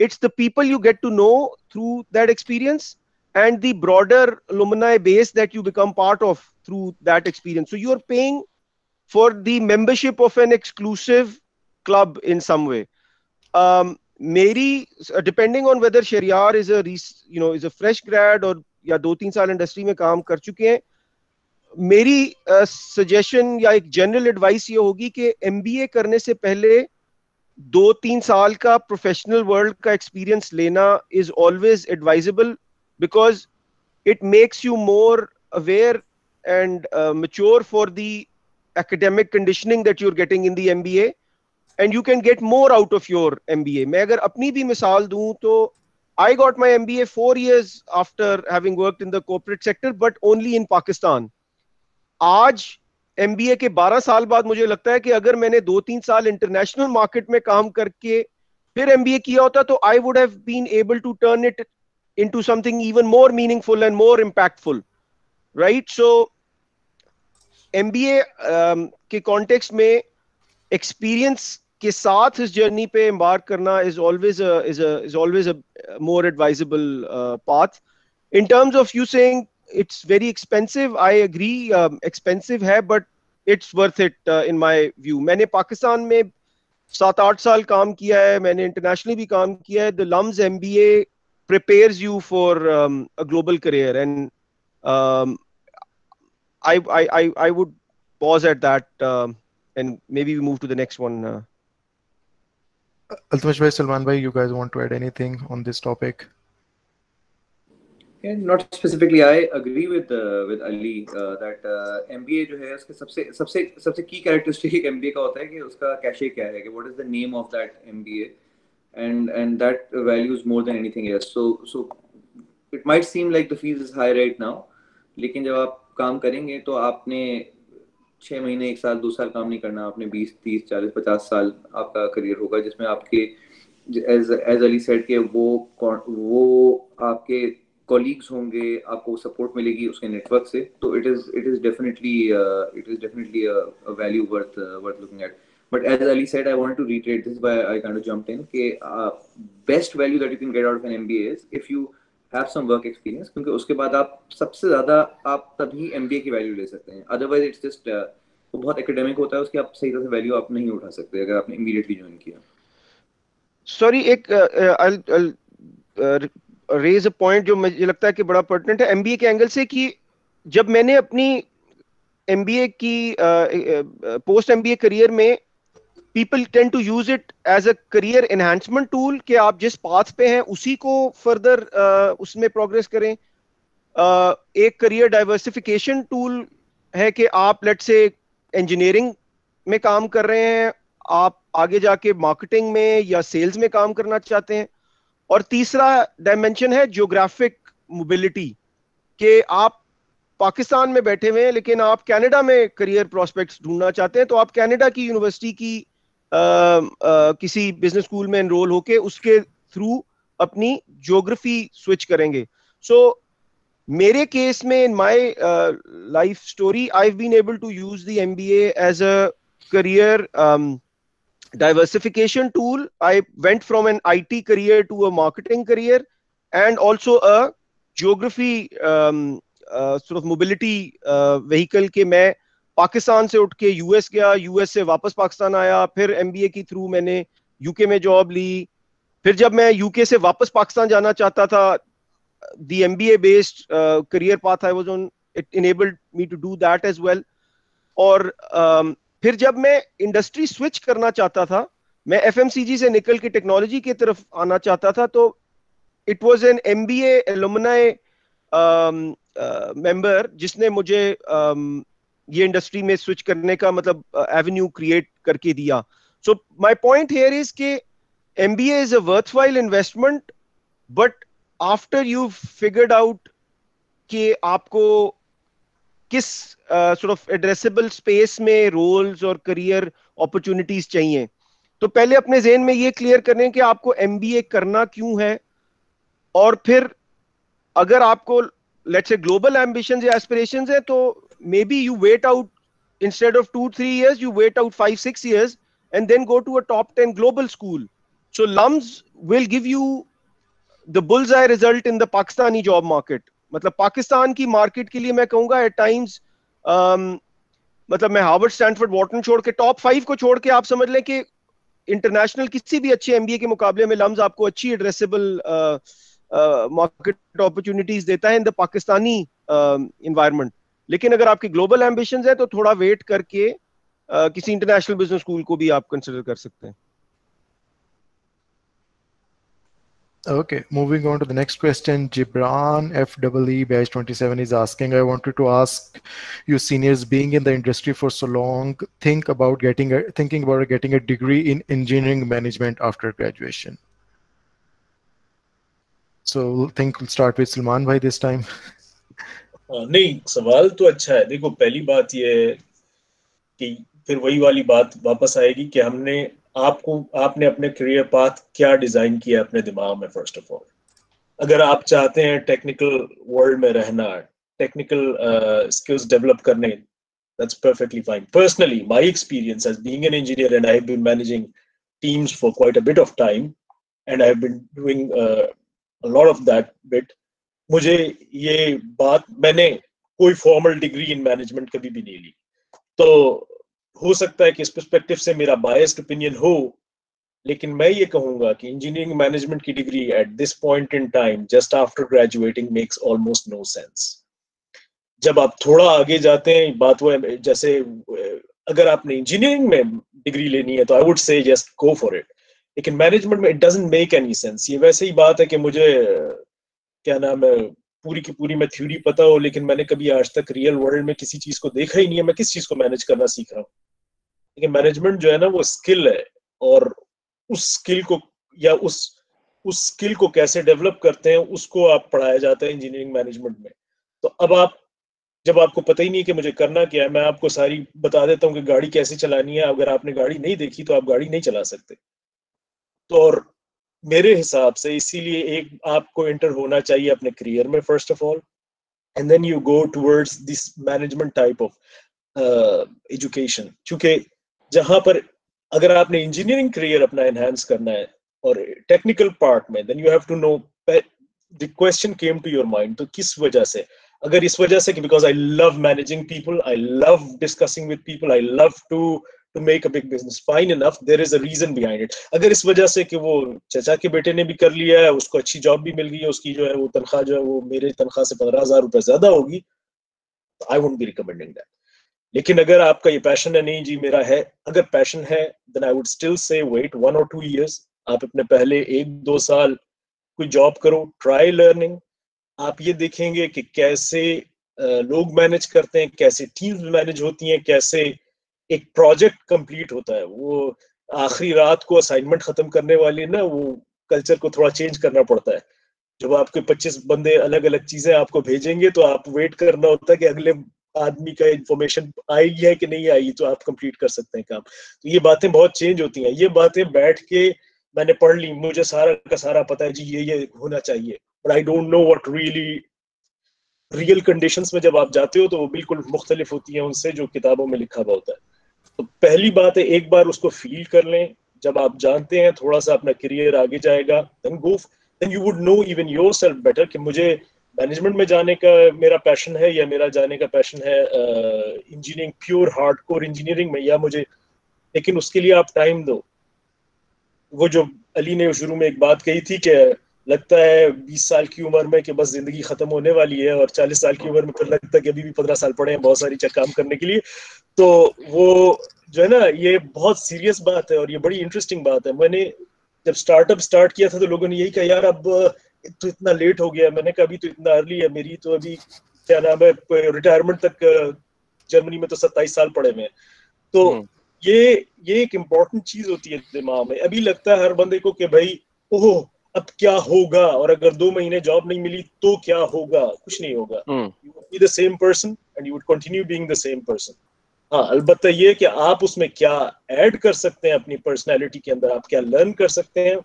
[SPEAKER 2] it's the people you get to know through that experience and the broader alumni base that you become part of through that experience. So you are paying for the membership of an exclusive club in some way. मेरी depending on whether Shahriar is a fresh grade और या 2-3 साल industry में काम कर चुके हैं, मेरी सजेशन या एक जनरल एडवाइस ये होगी कि एमबीए करने से पहले 2-3 साल का प्रोफेशनल वर्ल्ड का एक्सपीरियंस लेना is always advisable, because it makes you more aware and mature for the academic conditioning that you're getting in the MBA, and you can get more out of your MBA. मैं अगर अपनी भी मिसाल दूं तो I got my MBA 4 years after having worked in the corporate sector, but only in Pakistan. आज MBA के 12 साल बाद मुझे लगता है कि अगर मैंने 2-3 साल इंटरनेशनल मार्केट में काम करके फिर MBA किया होता तो I would have been able to turn it into something even more meaningful and more impactful, right? So MBA के कॉन्टेक्स्ट में एक्सपीरियंस के साथ इस जर्नी पे एम्बार्क करना is always a more advisable path. In terms of you saying it's very expensive, I agree, expensive है, but it's worth it in my view. मैंने पाकिस्तान में 7-8 साल काम किया है, मैंने इंटरनेशनली भी काम किया है. The LUMS MBA prepares you for a global career, and I would pause at that, and maybe we move to the next one.
[SPEAKER 1] Altamash bhai, Salman bhai, you guys want to add anything on this topic?
[SPEAKER 4] Yeah, not specifically. I agree with Ali that MBA जो है उसके सबसे key characteristic MBA का होता है कि उसका cache क्या है, कि what is the name of that MBA, and that values more than anything else. So it might seem like the fees is high right now, लेकिन जब आप काम करेंगे तो आपने 6 महीने 1 साल 2 साल काम नहीं करना, आपने 20 30 40 50 साल आपका करियर होगा जिसमें आपके एज अली सेड के वो आपके कॉलीग्स होंगे, आपको सपोर्ट मिलेगी उसके नेटवर्क से. तो it is definitely a value worth looking at. But as Ali said, I wanted to reiterate this, why I kind of jumped in. Best value that you can get out of an MBA is if you have some work experience, क्योंकि उसके बाद आप सबसे ज़्यादा आप तभी MBA की value ले सकते हैं. Otherwise it's just वो बहुत एकेडमिक होता है, उसकी आप सही तरह से वैल्यू आप नहीं उठा सकते अगर आपने इमीडिएटली ज्वाइन किया.
[SPEAKER 2] सॉरी, एक I'll raise a point जो मुझे लगता है कि बड़ा पर्टिनेंट है MBA के एंगल से, कि जब मैंने अपनी MBA की पोस्ट MBA करियर में, people tend to use it as a career enhancement tool कि आप जिस पाथ पे हैं उसी को फर्दर उसमें प्रोग्रेस करें. एक करियर डाइवर्सिफिकेशन टूल है कि आप लेट्स से इंजीनियरिंग में काम कर रहे हैं, आप आगे जाके मार्केटिंग में या सेल्स में काम करना चाहते हैं. और तीसरा डायमेंशन है ज्योग्राफिक मोबिलिटी, कि आप पाकिस्तान में बैठे हुए हैं लेकिन आप कनाडा में करियर प्रोस्पेक्ट्स ढूंढना चाहते हैं, तो आप कनाडा की यूनिवर्सिटी की किसी बिजनेस स्कूल में एनरोल होके उसके थ्रू अपनी ज्योग्राफी स्विच करेंगे. सो मेरे केस में in my life story I have been able to use the MBA as a career diversification tool. I went from an IT career to a marketing career, and also a geography sort of mobility vehicle के मैं पाकिस्तान से उठ के US गया, US से वापस पाकिस्तान आया, फिर MBA की थ्रू मैंने यूके में जॉब ली. फिर जब मैं यूके से वापस पाकिस्तान जाना चाहता था, the MBA based career path I was on, it enabled me to do that as well. और फिर जब मैं इंडस्ट्री स्विच करना चाहता था, मैं FMCG से निकल के टेक्नोलॉजी की तरफ आना चाहता था, तो it was an MBA alumni member जिसने मुझे ये इंडस्ट्री में स्विच करने का मतलब एवेन्यू क्रिएट करके दिया. So my point here is कि MBA is a worthwhile investment, but after you've figured out कि आपको किस sort of addressable space में roles और career opportunities चाहिए, तो पहले अपने ज़हन में ये क्लियर करें कि आपको MBA करना क्यों है, और फिर अगर आपको let's say global ambitions या aspirations है, तो maybe you wait out, instead of 2-3 years you wait out 5-6 years and then go to a top 10 global school. So LUMS will give you the bullseye result in the Pakistani job market. मतलब पाकिस्तान की market के लिए मैं कहूंगा eight times, मतलब मैं Harvard, Stanford, Wharton छोड़ के टॉप 5 को छोड़ के आप समझ लें कि इंटरनेशनल किसी भी अच्छे MBA के मुकाबले में लम्स आपको अच्छी एड्रेसेबल मार्केट अपॉर्चुनिटीज देता है इन द पाकिस्तानी एनवायरनमेंट. लेकिन अगर आपकी ग्लोबल एम्बिशंस है तो थोड़ा वेट करके किसी इंटरनेशनल बिजनेस स्कूल को भी आप कंसिडर कर सकते हैं.
[SPEAKER 1] Okay, moving on to the next question. Gibran FEE batch 27 is asking, I wanted to ask you seniors, being in the industry for so long, thinking about getting a degree in engineering management after graduation. So we'll start with Salman bhai this time.
[SPEAKER 3] नहीं, सवाल तो अच्छा है. देखो, पहली बात ये है कि फिर वही वाली बात वापस आएगी कि आपने अपने करियर पाथ क्या डिजाइन किया अपने दिमाग में. फर्स्ट ऑफ ऑल, अगर आप चाहते हैं टेक्निकल वर्ल्ड में रहना, टेक्निकल स्किल्स डेवलप करने, that's perfectly fine. Personally, my experience as being an engineer, and I have been managing teams for quite a bit of time, and I have been doing a lot of that bit. मुझे ये बात, मैंने कोई formal degree in management कभी भी नहीं ली, तो हो सकता है कि इस पर्सपेक्टिव से मेरा बायस्ड ओपिनियन हो, लेकिन मैं ये कहूंगा कि इंजीनियरिंग मैनेजमेंट की degree at this point in time just after graduating makes almost no sense. जब आप थोड़ा आगे जाते हैं, बात वो जैसे अगर आपने इंजीनियरिंग में डिग्री लेनी है तो I would say just go for it, लेकिन मैनेजमेंट में it doesn't make any sense. ये वैसे ही बात है कि मुझे क्या नाम है, पूरी की पूरी मैं थ्योरी पता हो, लेकिन मैंने कभी आज तक रियल वर्ल्ड में किसी चीज को देखा ही नहीं है, मैं किस चीज को मैनेज करना सीख रहा हूँ. लेकिन मैनेजमेंट जो है ना, वो स्किल है, और उस स्किल को या उस स्किल को कैसे डेवलप करते हैं उसको आप पढ़ाया जाता है इंजीनियरिंग मैनेजमेंट में. तो अब जब आपको पता ही नहीं कि मुझे करना क्या है, मैं आपको सारी बता देता हूँ कि गाड़ी कैसे चलानी है, अगर आपने गाड़ी नहीं देखी तो आप गाड़ी नहीं चला सकते. तो और मेरे हिसाब से इसीलिए एक आपको एंटर होना चाहिए अपने करियर में first of all, and then you go towards this management type of education. क्योंकि जहां पर अगर आपने इंजीनियरिंग करियर अपना एनहांस करना है और टेक्निकल पार्ट में, then you have to know the question came to your mind, तो किस वजह से. अगर इस वजह से कि because I love managing people, I love discussing with people, I love to make a big business, fine enough, there is a reason behind it. अगर इस वजह से कि वो चाचा के बेटे ने भी कर लिया है, उसको अच्छी जॉब भी मिल गई है, उसकी जो है वो तनख्वाह जो है वो मेरे तनख्वाह से 15,000 रुपए ज्यादा होगी, तो I wouldn't be recommending that. लेकिन अगर आपका ये पैशन है, नहीं जी मेरा है, अगर पैशन है, then I would still say wait 1 or 2 years. आप अपने पहले 1-2 साल कोई जॉब करो, ट्राई लर्निंग. आप ये देखेंगे कि कैसे लोग मैनेज करते हैं, कैसे टीम्स मैनेज होती हैं, कैसे एक प्रोजेक्ट कंप्लीट होता है. वो आखिरी रात को असाइनमेंट खत्म करने वाली ना, वो कल्चर को थोड़ा चेंज करना पड़ता है. जब आपके 25 बंदे अलग अलग चीजें आपको भेजेंगे, तो आप वेट करना होता है कि अगले आदमी का इंफॉर्मेशन आई है कि नहीं आई, तो आप कंप्लीट कर सकते हैं काम. तो ये बातें बहुत चेंज होती हैं. ये बातें बैठ के मैंने पढ़ ली, मुझे सारा का सारा पता है जी, ये होना चाहिए, but I don't know what real conditions में जब आप जाते हो तो वो बिल्कुल मुख्तलिफ होती हैं उनसे जो किताबों में लिखा हुआ होता है. तो पहली बात है, एक बार उसको फील कर लें. जब आप जानते हैं थोड़ा सा अपना करियर आगे जाएगा, then you would know even yourself better कि मुझे मैनेजमेंट में जाने का मेरा पैशन है, या मेरा जाने का पैशन है इंजीनियरिंग, प्योर हार्डकोर इंजीनियरिंग में, या मुझे. लेकिन उसके लिए आप टाइम दो. वो जो अली ने शुरू में एक बात कही थी कि लगता है 20 साल की उम्र में कि बस जिंदगी खत्म होने वाली है, और 40 साल की उम्र में फिर लगता है कि अभी भी 15 साल पड़े हैं बहुत सारी काम करने के लिए. तो वो जो है ना, ये बहुत सीरियस बात है और ये बड़ी इंटरेस्टिंग बात है. मैंने जब स्टार्टअप स्टार्ट किया था तो लोगों ने यही कहा, यार अब तो इतना लेट हो गया. मैंने कहा अभी तो इतना अर्ली है, मेरी तो अभी क्या नाम है रिटायरमेंट तक जर्मनी में तो 27 साल पड़े हुए हैं. तो ये एक इम्पोर्टेंट चीज होती है दिमाग में। अभी लगता है हर बंदे को कि भाई ओह अब क्या होगा, और अगर 2 महीने जॉब नहीं मिली तो क्या होगा। कुछ नहीं होगा। You would be the same person and you would continue being the same person. हाँ, अलबत्ता ये कि आप उसमें क्या ऐड कर सकते हैं अपनी पर्सनैलिटी के अंदर, आप क्या लर्न कर सकते हैं,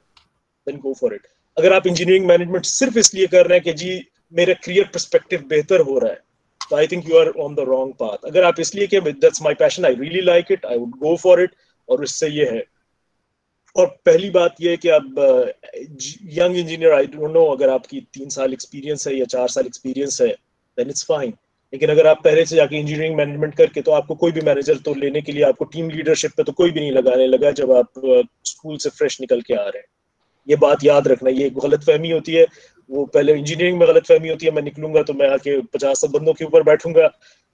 [SPEAKER 3] देन गो फॉर इट। अगर आप इंजीनियरिंग मैनेजमेंट सिर्फ इसलिए कर रहे हैं कि जी मेरा करियर पर्सपेक्टिव बेहतर हो रहा है, तो I think you are on the wrong path. अगर आप इसलिए कि that's my passion, I really like it, I would go for it, और इससे ये है। और पहली बात ये है कि अब young engineer, I don't no अगर आपकी 3 साल एक्सपीरियंस है या 4 साल एक्सपीरियंस है, देन इट्स फाइन। लेकिन अगर आप पहले से जाके इंजीनियरिंग मैनेजमेंट करके, तो आपको कोई भी मैनेजर तो लेने के लिए आपको टीम लीडरशिप पे तो कोई भी नहीं लगाने लगा जब आप स्कूल से फ्रेश निकल के आ रहे हैं। ये बात याद रखना, ये गलत फहमी होती है। वो पहले इंजीनियरिंग में गलत फहमी होती है, मैं निकलूंगा तो मैं आके 50 बंदों के ऊपर बैठूंगा,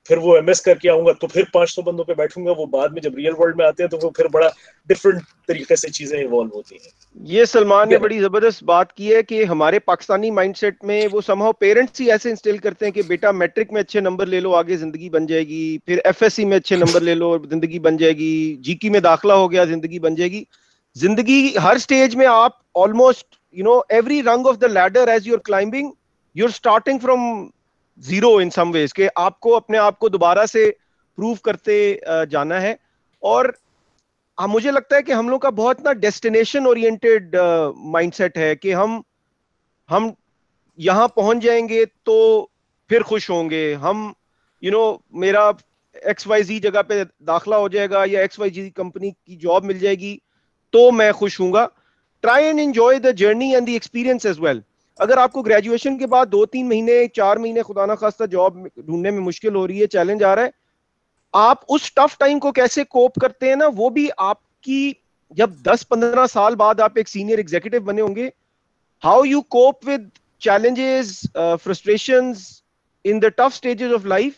[SPEAKER 3] फिर वो एमएस करके आऊंगा तो फिर 500 बंदों पे बैठूंगा। वो बाद में जब रियल वर्ल्ड में आते हैं तो वो फिर बड़ा डिफरेंट तरीके से चीजें इवॉल्व होती हैं।
[SPEAKER 2] ये सलमान ने बड़ी जबरदस्त बात की है कि हमारे पाकिस्तानी माइंडसेट में वो समहाउ पेरेंट्स ही ऐसे इंस्टिल करते हैं कि बेटा मैट्रिक में अच्छे नंबर ले लो आगे जिंदगी बन जाएगी, फिर एफएससी में अच्छे नंबर ले लो जिंदगी बन जाएगी, जीकी में दाखिला हो गया जिंदगी बन जाएगी। जिंदगी हर स्टेज में आप almost every rung of the ladder as you are climbing, you are starting from zero in some ways, के आपको अपने आप को दोबारा से प्रूव करते जाना है। और मुझे लगता है कि हम लोग का बहुत ना डेस्टिनेशन ओरिएंटेड माइंडसेट है कि हम यहां पहुंच जाएंगे तो फिर खुश होंगे, हम मेरा XYZ जगह पे दाखला हो जाएगा या XYZ कंपनी की जॉब मिल जाएगी तो मैं खुश हूंगा। Try and enjoy the journey and the experience as well. अगर आपको ग्रेजुएशन के बाद 2-3 महीने 4 महीने खुदा ना खास्ता जॉब ढूंढने में मुश्किल हो रही है, चैलेंज आ रहा है, आप उस टफ टाइम को कैसे कोप करते हैं ना, वो भी आपकी जब 10-15 साल बाद आप एक सीनियर एग्जीक्यूटिव बने होंगे, how you cope with challenges, frustrations in the tough stages of life,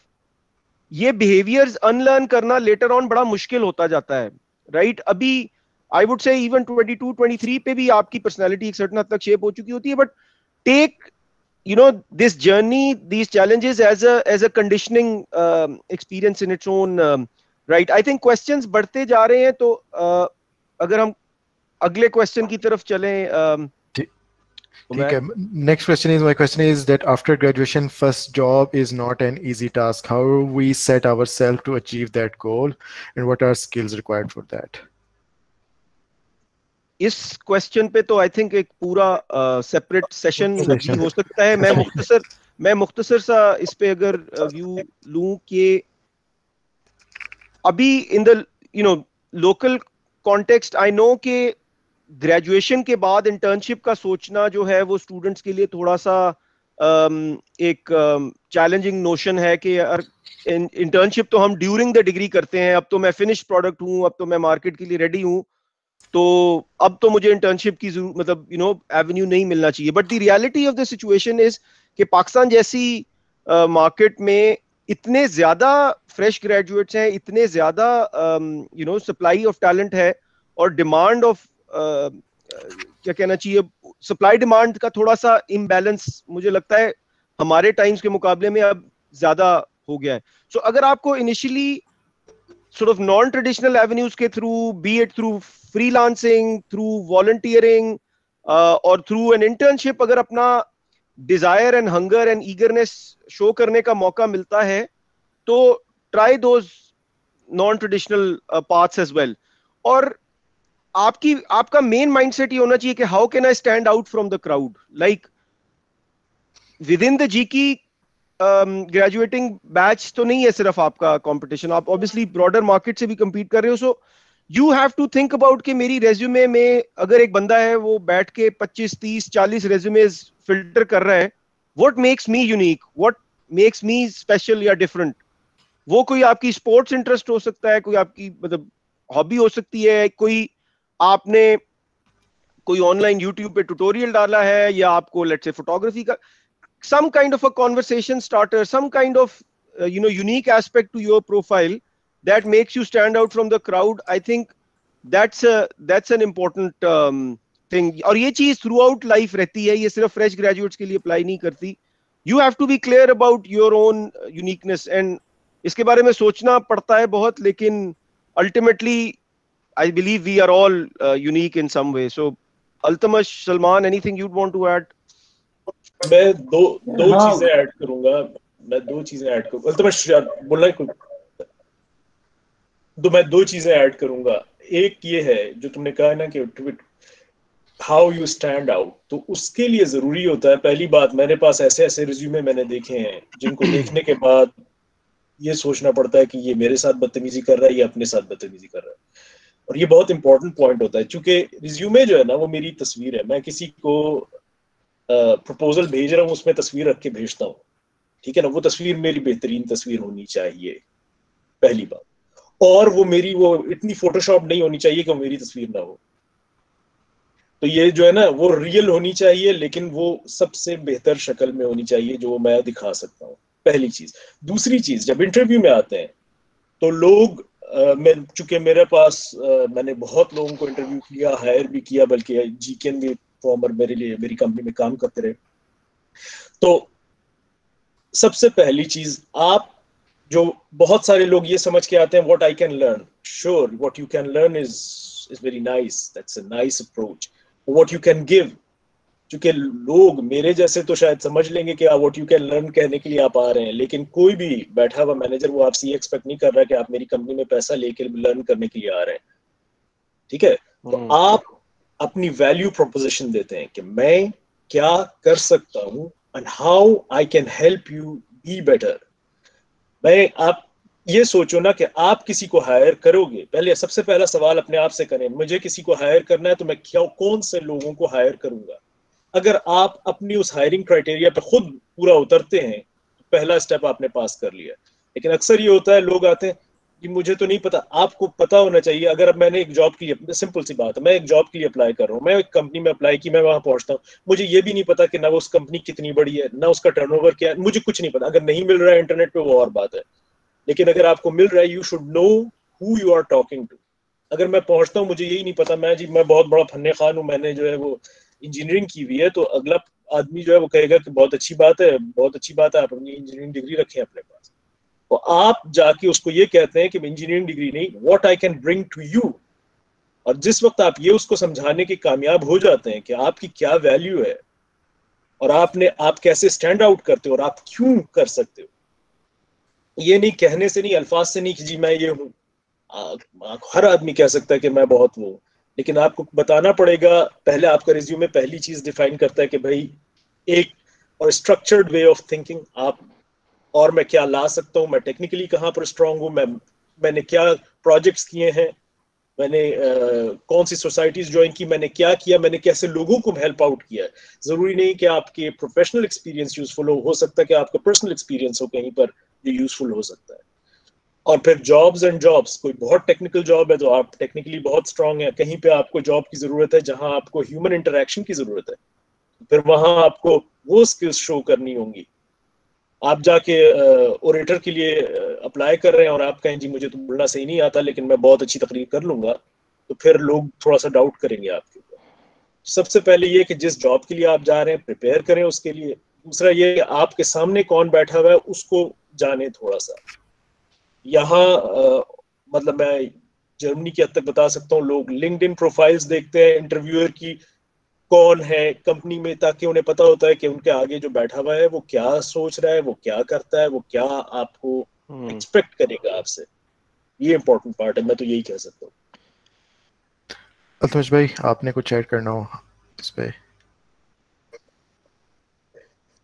[SPEAKER 2] ये बिहेवियर्स अनलर्न करना लेटर ऑन बड़ा मुश्किल होता जाता है, राइट? अभी आई वुड से इवन 22-23 पे भी आपकी पर्सनैलिटी एक सर्टेन हद तक शेप हो चुकी होती है, but take this journey, these challenges as a conditioning experience in its own right. I think questions बढ़ते जा रहे हैं, तो अगर हम अगले क्वेश्चन की तरफ चलें।
[SPEAKER 1] ठीक है, next question is, my question is that after graduation first job is not an easy task. How we set ourselves to achieve that goal and what are skills required for that?
[SPEAKER 2] इस question पे तो I think एक पूरा separate session हो सकता है। मैं मुख्तसर सा इस पे अगर व्यू लूं कि अभी in the local context, I know कि ग्रेजुएशन के बाद इंटर्नशिप का सोचना जो है वो स्टूडेंट्स के लिए थोड़ा सा एक चैलेंजिंग नोशन है कि इंटर्नशिप तो हम ड्यूरिंग द डिग्री करते हैं, अब तो मैं फिनिश्ड प्रोडक्ट हूं, अब तो मैं मार्केट के लिए रेडी हूं, तो अब तो मुझे इंटर्नशिप की मतलब एवेन्यू नहीं मिलना चाहिए। But the reality of the situation is कि पाकिस्तान जैसी मार्केट में इतने ज्यादा फ्रेश ग्रेजुएट्स हैं, इतने ज्यादा सप्लाई ऑफ टैलेंट है, और डिमांड ऑफ क्या कहना चाहिए, सप्लाई डिमांड का थोड़ा सा इम्बैलेंस मुझे लगता है हमारे टाइम्स के मुकाबले में अब ज्यादा हो गया है। सो अगर आपको initially sort of non-traditional avenues के through, be it through freelancing, through volunteering, or through an internship, अगर अपना desire and hunger and eagerness show करने का मौका मिलता है, तो try those non-traditional paths as well. और आपका main mindset ये होना चाहिए कि how can I stand out from the crowd? Like within the GK graduating batch तो नहीं है सिर्फ आपका कंपटीशन, आप ऑब्वियसली ब्रॉडर मार्केट से भी compete कर रहे हो। So you have to think about कि मेरी रेज्यूमे में अगर एक बंदा है वो बैठ के 25-30-40 रेज्यूमेज फिल्टर कर रहा है, what makes me unique, what makes me special या डिफरेंट। वो कोई आपकी स्पोर्ट्स इंटरेस्ट हो सकता है, कोई आपकी मतलब हॉबी हो सकती है, कोई आपने कोई ऑनलाइन यूट्यूब पे ट्यूटोरियल डाला है, या आपको लेट्स से फोटोग्राफी का some kind of a conversation starter, some kind of unique aspect to your profile that makes you stand out from the crowd. I think that's an important thing. और ये चीज throughout life रहती है, ये सिर्फ fresh graduates के लिए apply नहीं करती. You have to be clear about your own uniqueness, and इसके बारे में सोचना पड़ता है बहुत, लेकिन ultimately I believe we are all unique in some way. So Altamash, Salman, anything you'd want to add?
[SPEAKER 3] मैं दो
[SPEAKER 4] हाँ
[SPEAKER 3] चीजें ऐड करूंगा। अल्तमश यार बोलना है तो मैं दो चीजें ऐड करूंगा। एक ये है जो तुमने कहा ना कि हाउ यू स्टैंड आउट, तो उसके लिए जरूरी होता है, पहली बात मेरे पास ऐसे ऐसे रिज्यूमे मैंने देखे हैं जिनको देखने के बाद ये सोचना पड़ता है कि ये मेरे साथ बदतमीजी कर रहा है, ये अपने साथ बदतमीजी कर रहा है। और ये बहुत इंपॉर्टेंट पॉइंट होता है, क्योंकि रिज्यूमे जो है ना वो मेरी तस्वीर है। मैं किसी को प्रपोजल भेज रहा हूँ उसमें तस्वीर रख के भेजता हूँ, ठीक है ना। वो तस्वीर मेरी बेहतरीन तस्वीर होनी चाहिए, पहली बात। और वो इतनी फोटोशॉप नहीं होनी चाहिए कि वो मेरी तस्वीर ना हो। तो ये जो है ना वो रियल होनी चाहिए, लेकिन वो सबसे बेहतर शक्ल में होनी चाहिए जो मैं दिखा सकता हूँ, पहली चीज। दूसरी चीज, जब इंटरव्यू में आते हैं तो लोग मैं चूंकि मेरे पास मैंने बहुत लोगों को इंटरव्यू किया, हायर भी किया, बल्कि जीकेन भी फॉर्मर मेरे लिए मेरी कंपनी में काम करते रहे। तो सबसे पहली चीज, आप जो बहुत सारे लोग ये समझ के आते हैं what I can learn, sure what you can learn is very nice, that's a nice approach. What you can give, क्योंकि लोग मेरे जैसे तो शायद समझ लेंगे कि व्हाट यू कैन लर्न कहने के लिए आप आ रहे हैं, लेकिन कोई भी बैठा हुआ मैनेजर वो आपसे ये एक्सपेक्ट नहीं कर रहा है कि आप मेरी कंपनी में पैसा लेके लर्न करने के लिए आ रहे हैं, ठीक है। तो आप अपनी वैल्यू प्रोपोजिशन देते हैं कि मैं क्या कर सकता हूं and how I can help you be better. आप ये सोचो ना कि आप किसी को हायर करोगे, पहले सबसे पहला सवाल अपने आप से करें, मुझे किसी को हायर करना है तो मैं क्या कौन से लोगों को हायर करूंगा। अगर आप अपनी उस हायरिंग क्राइटेरिया पे खुद पूरा उतरते हैं तो पहला स्टेप आपने पास कर लिया। लेकिन अक्सर ये होता है, लोग आते हैं कि मुझे तो नहीं पता। आपको पता होना चाहिए। अगर अब मैंने एक जॉब के लिए, सिंपल सी बात है, मैं एक जॉब के लिए अप्लाई कर रहा हूँ, मैं एक कंपनी में अप्लाई की, मैं वहां पहुंचता हूँ, मुझे ये भी नहीं पता कि ना उस कंपनी कितनी बड़ी है, ना उसका टर्नओवर क्या है, मुझे कुछ नहीं पता। अगर नहीं मिल रहा है इंटरनेट पे वो और बात है, लेकिन अगर आपको मिल रहा है, you should know who you are talking to. अगर मैं पहुंचता हूँ, मुझे यही नहीं पता, मैं बहुत बड़ा फन्ने खान हूँ, मैंने जो है वो इंजीनियरिंग की हुई है, तो अगला आदमी जो है वो कहेगा कि बहुत अच्छी बात है, बहुत अच्छी बात है, आप अपनी इंजीनियरिंग डिग्री रखें अपने पास। तो आप जाके उसको ये कहते हैं कि इंजीनियरिंग डिग्री नहीं, what I can bring to you. और जिस वक्त आप ये उसको समझाने के कामयाब हो जाते हैं कि आपकी क्या वैल्यू है और आप कैसे स्टैंड आउट करते हो और आप क्यों कर सकते हो, ये नहीं कहने से नहीं, अल्फाज से नहीं कि जी मैं ये हूँ। हर आदमी कह सकता है कि मैं बहुत वो, लेकिन आपको बताना पड़ेगा। पहले आपका रिज्यूमे पहली चीज डिफाइन करता है कि भाई एक और स्ट्रक्चर्ड वे ऑफ थिंकिंग आप, और मैं क्या ला सकता हूँ, मैं टेक्निकली कहाँ पर स्ट्रांग हूँ, मैंने क्या प्रोजेक्ट्स किए हैं, मैंने कौन सी सोसाइटीज ज्वाइन की, मैंने क्या किया, मैंने कैसे लोगों को हेल्प आउट किया है। जरूरी नहीं कि आपके प्रोफेशनल एक्सपीरियंस यूजफुल हो सकता है कि आपका पर्सनल एक्सपीरियंस हो कहीं पर जो यूजफुल हो सकता है। और फिर जॉब्स एंड जॉब्स, कोई बहुत टेक्निकल जॉब है तो आप टेक्निकली बहुत स्ट्रांग है, कहीं पे आपको जॉब की जरूरत है जहां आपको ह्यूमन इंटरेक्शन की जरूरत है, फिर वहां आपको वो स्किल्स शो करनी होंगी। आप जाके ओरेटर के लिए अप्लाई कर रहे हैं और आप कहें जी मुझे तो बोलना सही नहीं आता लेकिन मैं बहुत अच्छी तकरीर कर लूंगा, तो फिर लोग थोड़ा सा डाउट करेंगे आपके ऊपर। सबसे पहले ये कि जिस जॉब के लिए आप जा रहे हैं प्रिपेयर करें उसके लिए। दूसरा ये कि आपके सामने कौन बैठा हुआ है उसको जाने थोड़ा सा। यहाँ मतलब मैं जर्मनी की हद तक बता सकता हूँ, लोग लिंक्डइन प्रोफाइल्स देखते हैं इंटरव्यूअर की, कौन है कंपनी में, ताकि उन्हें पता होता है कि उनके आगे जो बैठा हुआ है वो क्या सोच रहा है, वो क्या करता है, वो क्या आपको एक्सपेक्ट करेगा आपसे। ये इंपॉर्टेंट पार्ट है, मैं तो यही कह सकता हूँ।
[SPEAKER 1] अल्तमश भाई, आपने कुछ ऐड करना हो इस पे?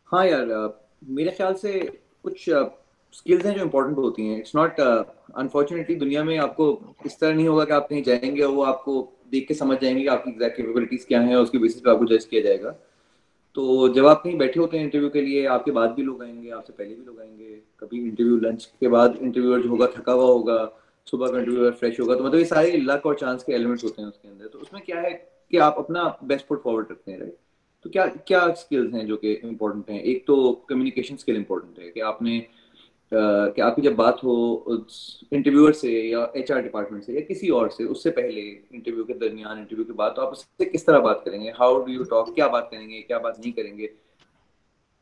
[SPEAKER 4] हाँ यार, मेरे ख्याल से कुछ स्किल्स हैं जो इम्पोर्टेंट होती हैं। इट्स नॉट, अनफॉर्चुनेटली दुनिया में आपको इस तरह नहीं होगा कि आप कहीं जाएंगे और वो आपको देख के समझ जाएंगे कि आपकी एग्जैक्ट कैपेबिलिटीज क्या हैं और उसके बेसिस पे आपको जज किया जाएगा। तो जब आप कहीं बैठे होते हैं इंटरव्यू के लिए, आपके बाद भी लोग आएंगे, आपसे पहले भी लोग आएंगे, कभी इंटरव्यू लंच के बाद इंटरव्यूअर जो होगा थका हुआ होगा, सुबह का इंटरव्यूअर फ्रेश होगा, तो मतलब ये सारे लक और चांस के एलिमेंट्स होते हैं उसके अंदर। तो उसमें क्या है कि आप अपना बेस्ट फुट फॉरवर्ड रखते हैं, राइट। तो क्या क्या स्किल्स हैं जो कि इम्पोर्टेंट हैं? एक तो कम्युनिकेशन स्किल इम्पोर्टेंट है कि आपने कि आपकी जब बात हो इंटरव्यूअर से या एचआर डिपार्टमेंट से या किसी और से, उससे पहले, इंटरव्यू के दरमियान, इंटरव्यू के बाद, तो आप उससे किस तरह बात करेंगे, हाउ डू यू टॉक, क्या बात करेंगे, क्या बात नहीं करेंगे।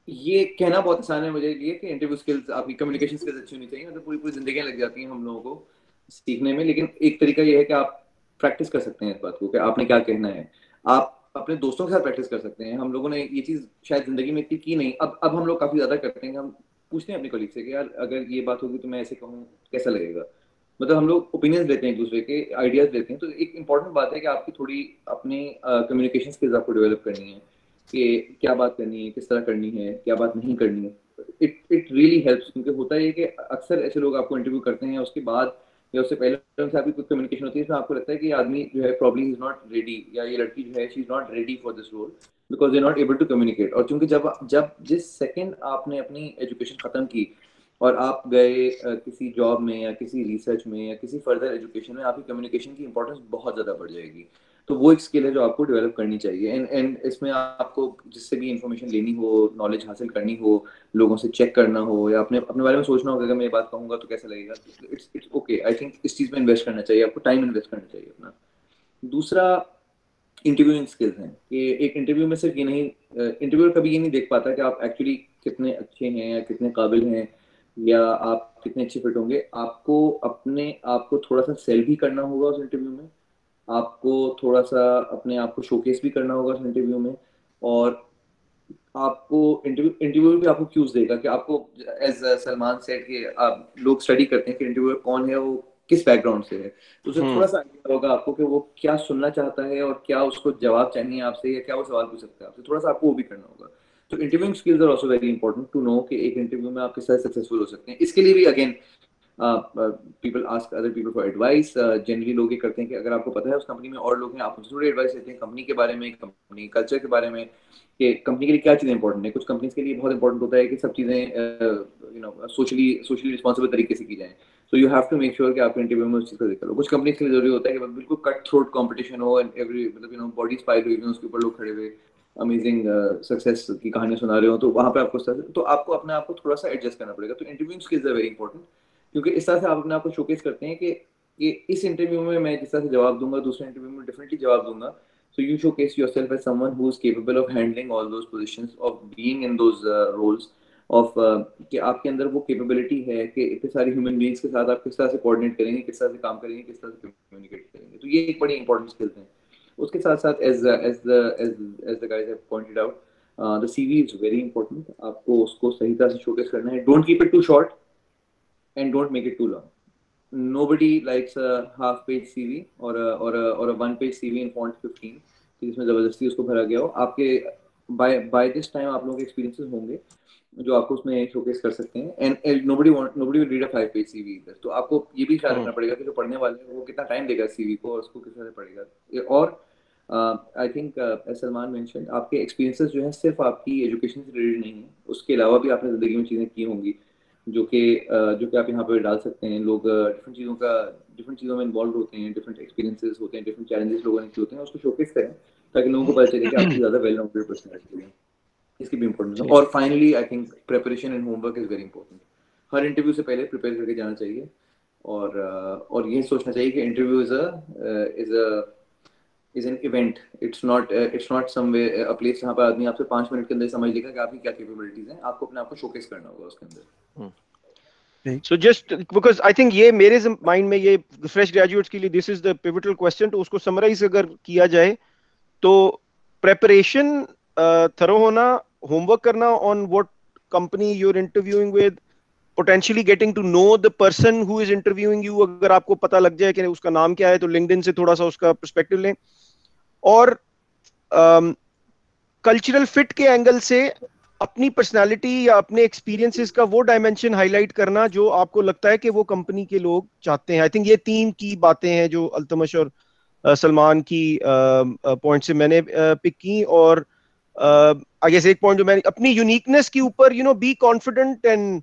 [SPEAKER 4] ये कहना बहुत आसान है मुझे लिए कि इंटरव्यू स्किल्स, आपकी कम्युनिकेशन स्किल्स अच्छी होनी चाहिए, मतलब पूरी पूरी जिंदगी लग जाती हैं हम लोगों को सीखने में, लेकिन एक तरीका ये है कि आप प्रैक्टिस कर सकते हैं इस बात को कि आपने क्या कहना है। आप अपने दोस्तों के साथ प्रैक्टिस कर सकते हैं। हम लोगों ने ये चीज शायद जिंदगी में इतनी की नहीं, अब हम लोग काफी ज्यादा करते हैं। हम पूछते हैं अपने कलीग से कि यार अगर ये बात होगी तो मैं ऐसे कहूँ, कैसा लगेगा। मतलब हम लोग ओपिनियंस लेते हैं एक दूसरे के, आइडियाज लेते हैं। तो एक इंपॉर्टेंट बात है कि आपकी थोड़ी अपनी कम्युनिकेशन स्किल्स आपको डेवलप करनी है कि क्या बात करनी है, किस तरह करनी है, क्या बात नहीं करनी है। इट रियली हेल्प्स, क्योंकि होता है कि अक्सर ऐसे लोग आपको इंटरव्यू करते हैं, उसके बाद या उससे पहले उनसे आपकी कुछ कम्युनिकेशन होती है, इसमें आपको लगता है कि ये आदमी जो है प्रॉब्ली इज नॉट रेडी, या ये लड़की जो है she is not ready for this role because they not able to communicate. और क्योंकि जब जब जिस सेकंड आपने अपनी एजुकेशन खत्म की और आप गए किसी जॉब में या किसी रिसर्च में या किसी फर्दर एजुकेशन में, आपकी कम्युनिकेशन की इंपॉर्टेंस बहुत ज़्यादा बढ़ जाएगी। तो वो एक स्किल है जो आपको डेवलप करनी चाहिए। एंड इसमें आपको जिससे भी इंफॉर्मेशन लेनी हो, नॉलेज हासिल करनी हो, लोगों से चेक करना हो, या अपने अपने बारे में सोचना हो कि अगर मैं ये बात कहूँगा तो कैसा लगेगा, इट्स ओके। आई थिंक इस चीज़ में इन्वेस्ट करना चाहिए, आपको टाइम इन्वेस्ट करना चाहिए अपना। दूसरा इंटरव्यूइंग स्किल्स हैं कि एक इंटरव्यू में सिर्फ ये नहीं, इंटरव्यूअर कभी ये नहीं देख पाता कि आप एक्चुअली कितने अच्छे हैं या कितने काबिल हैं या आप कितने अच्छे फिट होंगे। आपको अपने आप को थोड़ा सा सेल भी करना होगा उस इंटरव्यू में, आपको थोड़ा सा अपने आप को शोकेस भी करना होगा उस इंटरव्यू में। और आपको इंटरव्यू भी आपको क्यूज देगा कि आपको, एज सलमान सेड कि आप लोग स्टडी करते हैं कि इंटरव्यूअर कौन है, वो किस बैकग्राउंड से है। तो उसे थोड़ा सा आइडिया होगा आपको कि वो क्या सुनना चाहता है और क्या उसको जवाब चाहिए आपसे, या क्या वो सवाल पूछ सकता है आपसे। थोड़ा सा आपको वो भी करना होगा। तो interviewing skills are also very important to know कि एक इंटरव्यू में आप किस तरह सक्सेसफुल हो सकते हैं। इसके लिए भी again people ask other people for advice. Generally लोग ये करते हैं कि अगर आपको पता है उस कंपनी में और लोग हैं, आप उनसे थोड़ी एडवाइस लेते हैं कंपनी के बारे में, कंपनी कल्चर के बारे में, कि कंपनी के लिए क्या चीज़ें इंपॉर्टेंट है। कुछ कंपनीज के लिए बहुत इंपॉर्टेंट होता है कि सब चीज़ें सोशली रिस्पॉन्सिबल तरीके से की जाएं। So you have to make sure कि आपके इंटरव्यू में उस चीज़ का जिक्र हो। कुछ कंपनीज के लिए जरूरी होता है कि बिल्कुल कट थ्रोट कॉम्पिटिशन हो, एंड एवरी मतलब बॉडी स्पाइल हुई उसके ऊपर लोग खड़े हुए अमेजिंग सक्सेस की कहानी सुना रहे हो, तो वहाँ पे आपको तो आपको अपने आप को थोड़ा सा एडजस्ट करना पड़ेगा। तो interview skills are very important, क्योंकि इस तरह से आप अपने आप को शोकेस करते हैं कि इस इंटरव्यू में मैं जिस तरह से जवाब दूंगा, दूसरे इंटरव्यू में डिफरेंटली जवाब दूंगा। So you showcase yourself as someone who is capable of handling all those positions, of being in those roles, of कि आपके अंदर वो कैपेबिलिटी है कि इतने सारे ह्यूमन बीइंग्स के साथ आप किस तरह से कोऑर्डिनेट करेंगे, किस तरह से काम करेंगे, किस तरह से कम्युनिकेट करेंगे। तो ये एक बड़ी इंपॉर्टेंट स्किल्स हैं। उसके साथ साथ as the guys have pointed out, the CV is very important. आपको उसको सही तरह से शोकेस करना है। Don't keep it too short and don't make it too long. Nobody likes a half-page CV or a one-page CV in font 15 जिसमें जबरदस्ती उसको भरा गया हो। आपके by this time आप लोगों के experiences होंगे जो आपको उसमें शोकेस कर सकते हैं। and nobody will read a 5-page CV इधर। तो आपको ये भी ख्याल रखना पड़ेगा कि जो पढ़ने वाले हैं वो कितना टाइम देगा CV को और उसको किस तरह से पढ़ेगा। और आई थिंक सलमान मेंशन, आपके एक्सपीरियंसेस जो है सिर्फ आपकी एजुकेशन से रिलेटेड नहीं है, उसके अलावा भी आपने जिंदगी में चीज़ें की होंगी जो कि आप यहाँ पे डाल सकते हैं। लोग डिफरेंट चीज़ों में इन्वॉल्व होते हैं, डिफरेंट एक्सपीरियंसेस होते हैं, डिफरेंट चैलेंजेस लोगों ने किए होते हैं, उसको शोकेस करें ताकि लोगों को पता चले कि आपकी ज़्यादा वेल राउंडेड पर्सनैलिटी है। इसकी भी इंपॉर्टेंस है। और finally I think preparation and homework is very important. Her interview से पहले प्रिपेयर करके जाना चाहिए और ये सोचना चाहिए कि interview is an event. It's not somewhere a place जहाँ पर आदमी आपसे 5 मिनट के अंदर समझ लेगा कि आपकी क्या कैपेबिलिटीज हैं। आपको अपने आप को शोकेस करना होगा उसके अंदर।
[SPEAKER 2] So just because I think ये मेरे माइंड में ये फ्रेश ग्रेजुएट्स के लिए this is the pivotal question, तो उसको समराइज अगर किया जाए तो प्रेपरेशन थरो होना, होमवर्क करना on what company you are interviewing with, potentially getting to know the person who is interviewing you. अगर आपको पता लग जाए कि उसका नाम क्या है तो लिंक्डइन से थोड़ा सा उसका पर्सपेक्टिव लें। और कल्चरल फिट के एंगल से अपनी पर्सनालिटी या अपने एक्सपीरियंसेस का वो डायमेंशन हाईलाइट करना जो आपको लगता है कि वो कंपनी के लोग चाहते हैं। आई थिंक ये 3 की बातें हैं जो अल्तमश और सलमान की पॉइंट से मैंने पिक की। और आई गेस एक पॉइंट जो मैंने अपनी यूनिकनेस के ऊपर, be confident. And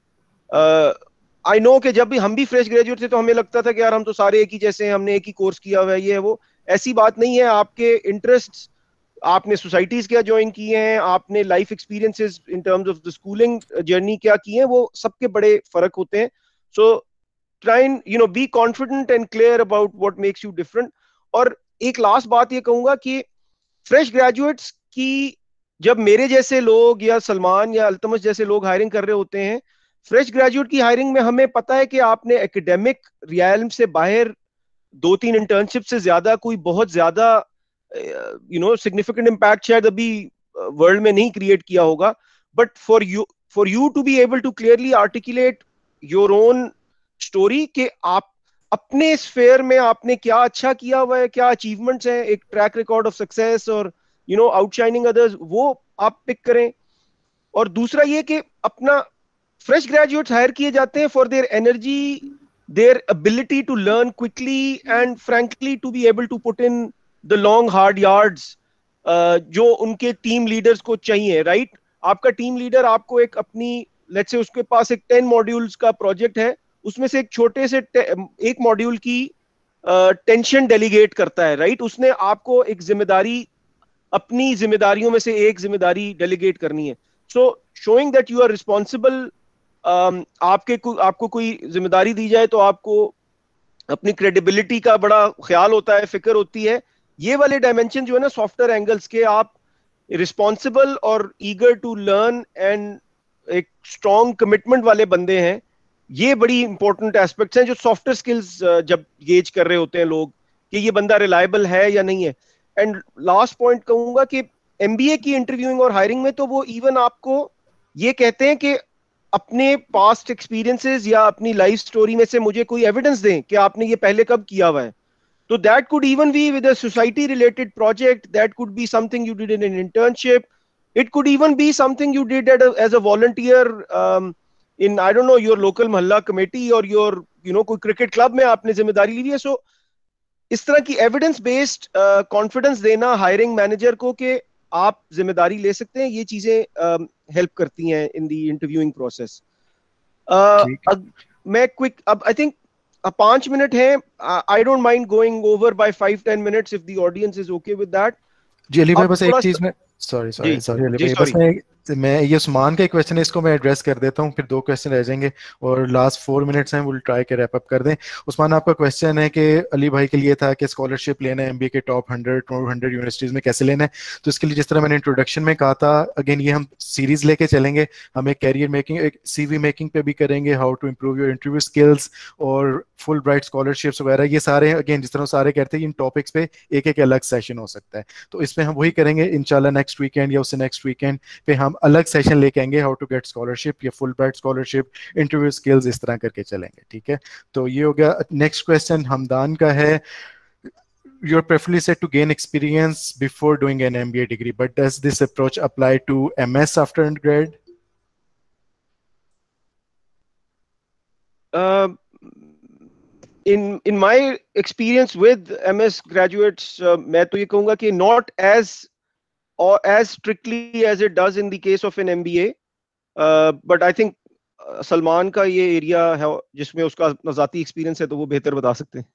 [SPEAKER 2] I know कि जब भी हम भी फ्रेश ग्रेजुएट थे तो हमें लगता था कि यार हम तो सारे एक ही जैसे हैं, हमने एक ही कोर्स किया हुआ है, ये है वो। ऐसी बात नहीं है। आपके इंटरेस्ट, आपने सोसाइटीज क्या ज्वाइन की हैं, आपने life experiences in terms of the schooling journey क्या की है, वो सबके बड़े फर्क होते हैं। So try and be confident and clear about what makes you different. और एक लास्ट बात ये कहूंगा कि फ्रेश ग्रेजुएट्स की, जब मेरे जैसे लोग या सलमान या अल्तमश जैसे लोग हायरिंग कर रहे होते हैं, फ्रेश ग्रेजुएट की हायरिंग में हमें पता है कि आपने एकेडमिक रियल्म से बाहर 2-3 इंटर्नशिप से ज्यादा कोई बहुत ज्यादा सिग्निफिकेंट इम्पैक्ट शायद अभी वर्ल्ड में नहीं क्रिएट किया होगा, but for you to be able to clearly articulate your own story कि आप अपने स्फेयर में आपने क्या अच्छा किया हुआ है, क्या अचीवमेंट्स हैं, एक ट्रैक रिकॉर्ड ऑफ सक्सेस और आउटशाइनिंग अदर्स, वो आप पिक करें। और दूसरा ये कि अपना फ्रेश ग्रेजुएट्स हायर किए जाते हैं for their energy, their ability to learn quickly and frankly to be able to put in the long hard yards जो उनके टीम लीडर्स को चाहिए, राइट? आपका टीम लीडर आपको एक अपनी लेट्स से उसके पास एक 10 मॉड्यूल्स का प्रोजेक्ट है, उसमें से एक छोटे से एक मॉड्यूल की टेंशन डेलीगेट करता है, राइट? उसने आपको एक जिम्मेदारी, अपनी जिम्मेदारियों में से एक जिम्मेदारी डेलीगेट करनी है। So showing that you are responsible, आपको कोई जिम्मेदारी दी जाए तो आपको अपनी क्रेडिबिलिटी का बड़ा ख्याल होता है, फिक्र होती है। ये वाले डायमेंशन जो है ना सॉफ्टवेयर एंगल्स के, आप रिस्पॉन्सिबल और ईगर टू लर्न एंड एक स्ट्रॉन्ग कमिटमेंट वाले बंदे हैं, ये बड़ी इंपॉर्टेंट एस्पेक्ट्स हैं जो सॉफ्टवेयर स्किल्स जब गेज कर रहे होते हैं लोग कि ये बंदा रिलायबल है या नहीं है। एंड लास्ट पॉइंट कहूंगा कि एमबीए की इंटरव्यूइंग और हायरिंग में तो वो इवन आपको ये कहते हैं कि अपने पास्ट एक्सपीरियंसेस या अपनी लाइफ स्टोरी में से मुझे कोई एविडेंस दें कि आपने ये पहले कब किया हुआ है। तो that could even be with a society related project, that could be something you did in an internship, it could even be something you did as a volunteer in I don't know your local मोहल्ला committee और your कोई cricket club में आपने जिम्मेदारी ली हुई है। सो इस तरह की एविडेंस बेस्ड कॉन्फिडेंस देना हायरिंग मैनेजर को कि आप जिम्मेदारी ले सकते हैं, ये चीजें हेल्प करती हैं इन दी इंटरव्यूइंग प्रोसेस। मैं क्विक अब आई थिंक 5 मिनट है, I don't mind going over by 5-10 minutes if the audience is okay with that.
[SPEAKER 1] जी अली भाई, बस एक चीज में सॉरी अली भाई, बस मैं ये उस्मान का एक क्वेश्चन है, इसको मैं एड्रेस कर देता हूँ, फिर 2 क्वेश्चन रह जाएंगे और लास्ट 4 मिनट्स हैं, विल ट्राई के रैप अप कर दें। उस्मान, आपका क्वेश्चन है कि अली भाई के लिए था कि स्कॉलरशिप लेना है एमबीए के टॉप 100-200 यूनिवर्सिटीज में कैसे लेना है। तो इसके लिए जिस तरह मैंने इंट्रोडक्शन में कहा था, अगेन ये हम सीरीज लेके चलेंगे, हम एक कैरियर मेकिंग, एक सीवी मेकिंग पे भी करेंगे, how to improve your interview skills और फुल ब्राइट स्कॉलरशिप्स वगैरह, ये सारे अगेन जिस तरह सारे कहते हैं इन टॉपिक्स पे एक एक अलग सेशन हो सकता है। तो इसमें हम वही करेंगे इंशाल्लाह, नेक्स्ट वीकेंड या उससे नेक्स्ट वीकेंड पे हम अलग सेशन लेके आएंगे, हाउ टू गेट स्कॉलरशिप या full bright scholarship, interview skills, इस तरह करके चलेंगे, ठीक है? तो ये हो गया। नेक्स्ट क्वेश्चन हमदान का है, you're preferably said to gain experience before doing an MBA degree, but does this approach apply to MS after undergrad?
[SPEAKER 2] In my experience with MS graduates, मैं तो ये कहूँगा कि not as strictly as it does in the case of an MBA, but I think Salman का ये area है जिसमें उसका ज़ाती एक्सपीरियंस है, तो वो बेहतर बता सकते हैं।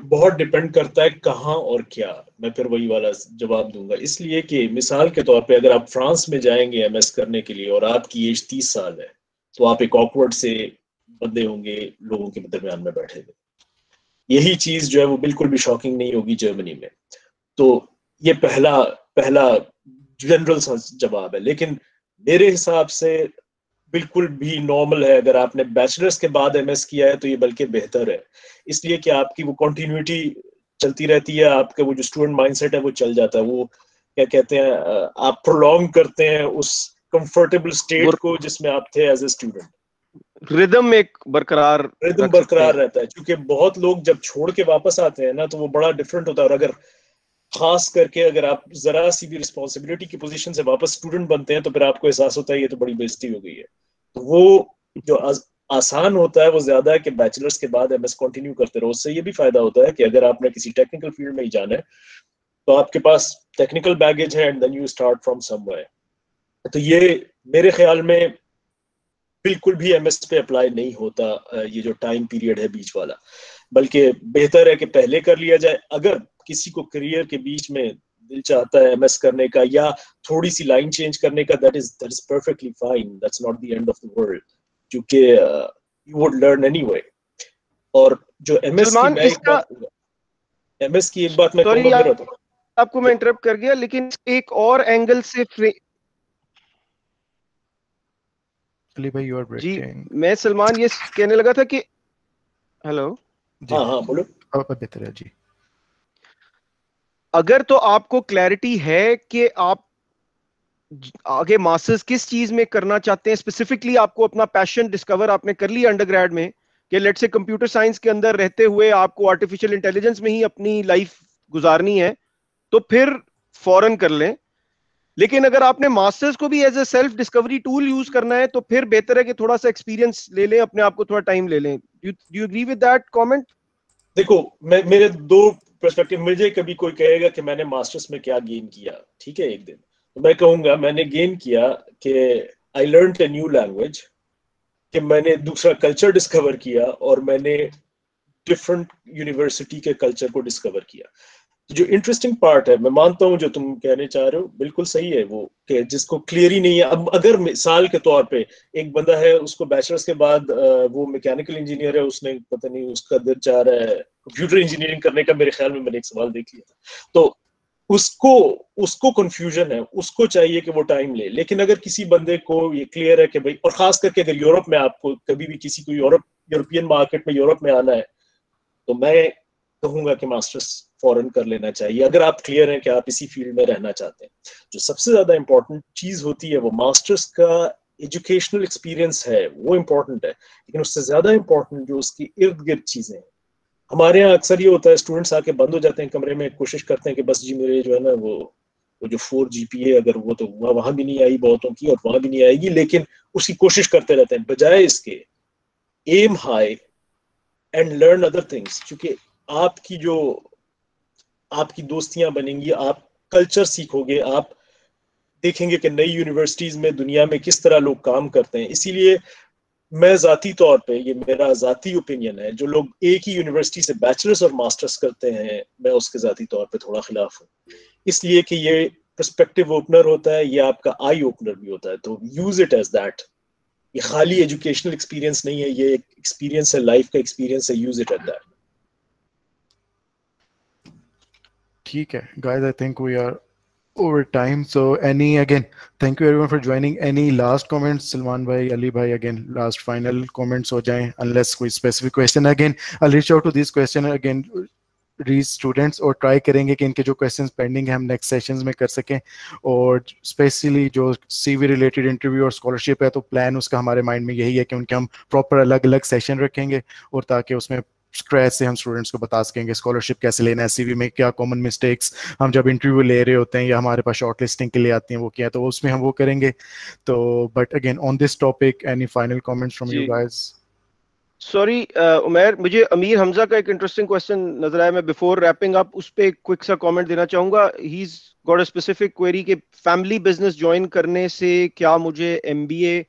[SPEAKER 3] बहुत डिपेंड करता है कहाँ और क्या। मैं फिर वही वाला जवाब दूंगा, इसलिए कि मिसाल के तौर पे अगर आप फ्रांस में जाएंगे एमएस करने के लिए और आपकी एज 30 साल है, तो आप एक ऑकवर्ड से बंदे होंगे लोगों के दरमियान में बैठे हुए। यही चीज जो है वो बिल्कुल भी शॉकिंग नहीं होगी जर्मनी में। तो ये पहला जनरल सा जवाब है, लेकिन मेरे हिसाब से बिल्कुल भी नॉर्मल है। अगर आपने बैचलर्स के बाद एमएस किया है तो ये बल्कि बेहतर है, इसलिए कि आपकी वो कंटिन्यूटी चलती रहती है, आपका वो जो स्टूडेंट माइंडसेट है वो चल जाता है। वो क्या कहते हैं, आप प्रोलॉन्ग करते हैं उस कंफर्टेबल स्टेट को जिसमें आप थे एज ए स्टूडेंट।
[SPEAKER 2] रिदम बरकरार
[SPEAKER 3] रहता है, क्योंकि बहुत लोग जब छोड़ के वापस आते हैं ना तो वो बड़ा डिफरेंट होता है। और अगर खास करके अगर आप जरा सी भी रिस्पॉन्सिबिलिटी की पोजीशन से वापस स्टूडेंट बनते हैं तो फिर आपको एहसास होता है ये तो बड़ी बेइज्जती हो गई है। तो वो जो आसान होता है वो ज्यादा है कि बैचलर्स के बाद एमएस कंटिन्यू करते रहो। उससे ये भी फायदा होता है कि अगर आपने किसी टेक्निकल फील्ड में ही जाना है तो आपके पास टेक्निकल बैगेज है and then you start from somewhere. तो ये मेरे ख्याल में बिल्कुल भी एमएस पे अप्लाई नहीं होता ये जो टाइम पीरियड है बीच वाला, बल्कि बेहतर है कि पहले कर लिया जाए। अगर किसी को करियर के बीच में दिल चाहता है एमएस करने का या थोड़ी सी लाइन चेंज करने का, that is perfectly fine, that's not the end of the world, क्योंकि यू वुड लर्न एनीवे। और जो एमएस की एक बात मैं कहूंगा,
[SPEAKER 2] आपको मैं इंटरप्ट कर गया, लेकिन एक और एंगल से
[SPEAKER 1] अली भाई यू आर
[SPEAKER 2] जी
[SPEAKER 1] ब्रेकिंग
[SPEAKER 2] मैं सलमान ये कहने लगा था कि हेलो
[SPEAKER 1] जी।
[SPEAKER 3] हाँ बोलो।
[SPEAKER 1] अब बेहतर है जी।
[SPEAKER 2] अगर तो आपको क्लैरिटी है कि आप आगे मास्टर्स किस चीज में करना चाहते हैं, स्पेसिफिकली आपको अपना पैशन डिस्कवर आपने कर लिया अंडरग्रेड में कि लेट्स से कंप्यूटर साइंस के अंदर रहते हुए आपको आर्टिफिशियल इंटेलिजेंस में ही अपनी लाइफ गुजारनी है, तो फिर फौरन कर लें। लेकिन अगर आपने मास्टर्स को भी as a self discovery tool use करना है तो फिर बेहतर है कि थोड़ा सा एक्सपीरियंस ले लें, अपने आप को थोड़ा टाइम ले लें। Do you agree with that comment?
[SPEAKER 3] देखो मेरे दो पर्सपेक्टिव। मुझे कभी कोई कहेगा कि मैंने मास्टर्स में क्या गेन किया, ठीक है, एक दिन तो मैं कहूंगा मैंने गेन किया कि I learn a new language, कि मैंने दूसरा कल्चर डिस्कवर किया और मैंने डिफरेंट यूनिवर्सिटी के कल्चर को डिस्कवर किया। जो इंटरेस्टिंग पार्ट है, मैं मानता हूं जो तुम कहने चाह रहे हो बिल्कुल सही है, वो कि जिसको क्लियर ही नहीं है। अब अगर मिसाल के तौर पे एक बंदा है, उसको बैचलर्स के बाद वो मैकेनिकल इंजीनियर है, उसने पता नहीं उसका दिल चाह रहा है कंप्यूटर इंजीनियरिंग करने का, मेरे ख्याल में मैंने एक सवाल देख लिया, तो उसको उसको कंफ्यूजन है, उसको चाहिए कि वो टाइम ले। लेकिन अगर किसी बंदे को ये क्लियर है कि भाई, और खास करके अगर यूरोप में आपको कभी भी किसी को यूरोपियन मार्केट में यूरोप में आना है, तो मैं कहूंगा कि मास्टर्स फॉरेन कर लेना चाहिए अगर आप क्लियर हैं कि आप इसी फील्ड में रहना चाहते हैं। जो सबसे ज्यादा इंपॉर्टेंट चीज होती है वो मास्टर्स का एजुकेशनल एक्सपीरियंस है, वो इंपॉर्टेंट है, लेकिन उससे ज्यादा इंपॉर्टेंट जो उसकी इर्द गिर्द चीजें हैं। हमारे यहाँ अक्सर ये होता है, स्टूडेंट्स आके बंद हो जाते हैं कमरे में, कोशिश करते हैं कि बस जी मेरे जो है ना वो जो 4 GPA अगर वो तो हुआ, वहां भी नहीं आई बहुतों की और वहां भी नहीं आएगी, लेकिन उसकी कोशिश करते रहते हैं। बजाय इसके aim high and learn other things, क्योंकि आपकी जो आपकी दोस्तियां बनेंगी, आप कल्चर सीखोगे, आप देखेंगे कि नई यूनिवर्सिटीज में दुनिया में किस तरह लोग काम करते हैं। इसीलिए मैं जाती तौर पे, ये मेरा जाती ओपिनियन है, जो लोग एक ही यूनिवर्सिटी से बैचलर्स और मास्टर्स करते हैं, मैं उसके जाती तौर पे थोड़ा खिलाफ हूँ, इसलिए कि ये पर्सपेक्टिव ओपनर होता है, ये आपका आई ओपनर भी होता है, तो यूज इट एज दैट। ये खाली एजुकेशनल एक्सपीरियंस नहीं है, ये एक एक्सपीरियंस है, लाइफ का एक्सपीरियंस है, यूज इट एट दैट।
[SPEAKER 1] ठीक है guys, I think we are over time, so any again thank you everyone for joining. Any last comments Salman bhai, Ali bhai, again last final comments ho jaye unless कोई specific question again I'll reach out to this question again रीज students और try करेंगे कि इनके जो questions pending है हम next sessions में कर सकें। और स्पेशली जो सीवी रिलेटेड इंटरव्यू और स्कॉलरशिप है तो प्लान उसका हमारे माइंड में यही है कि उनके हम प्रॉपर अलग अलग सेशन रखेंगे और ताकि उसमें स्क्रैच से हम स्टूडेंट्स को बता सकेंगे स्कॉलरशिप कैसे लेना है, सीवी में क्या कॉमन मिस्टेक्स हम जब इंटरव्यू ले रहे होते हैं या हमारे पास शॉर्ट लिस्टिंग के लिए आती हैं वो क्या है, तो उसमें हम वो करेंगे। तो but again on this topic any final comments from you guys?
[SPEAKER 2] Sorry Umair, मुझे अमीर हमजा का एक इंटरेस्टिंग क्वेश्चन नजर आया, मैं बिफोर रैपिंग अप उस पे एक क्विक सा कमेंट देना चाहूंगा। He is got a specific query कि फैमिली बिजनेस ज्वाइन करने से क्या मुझे एमबीए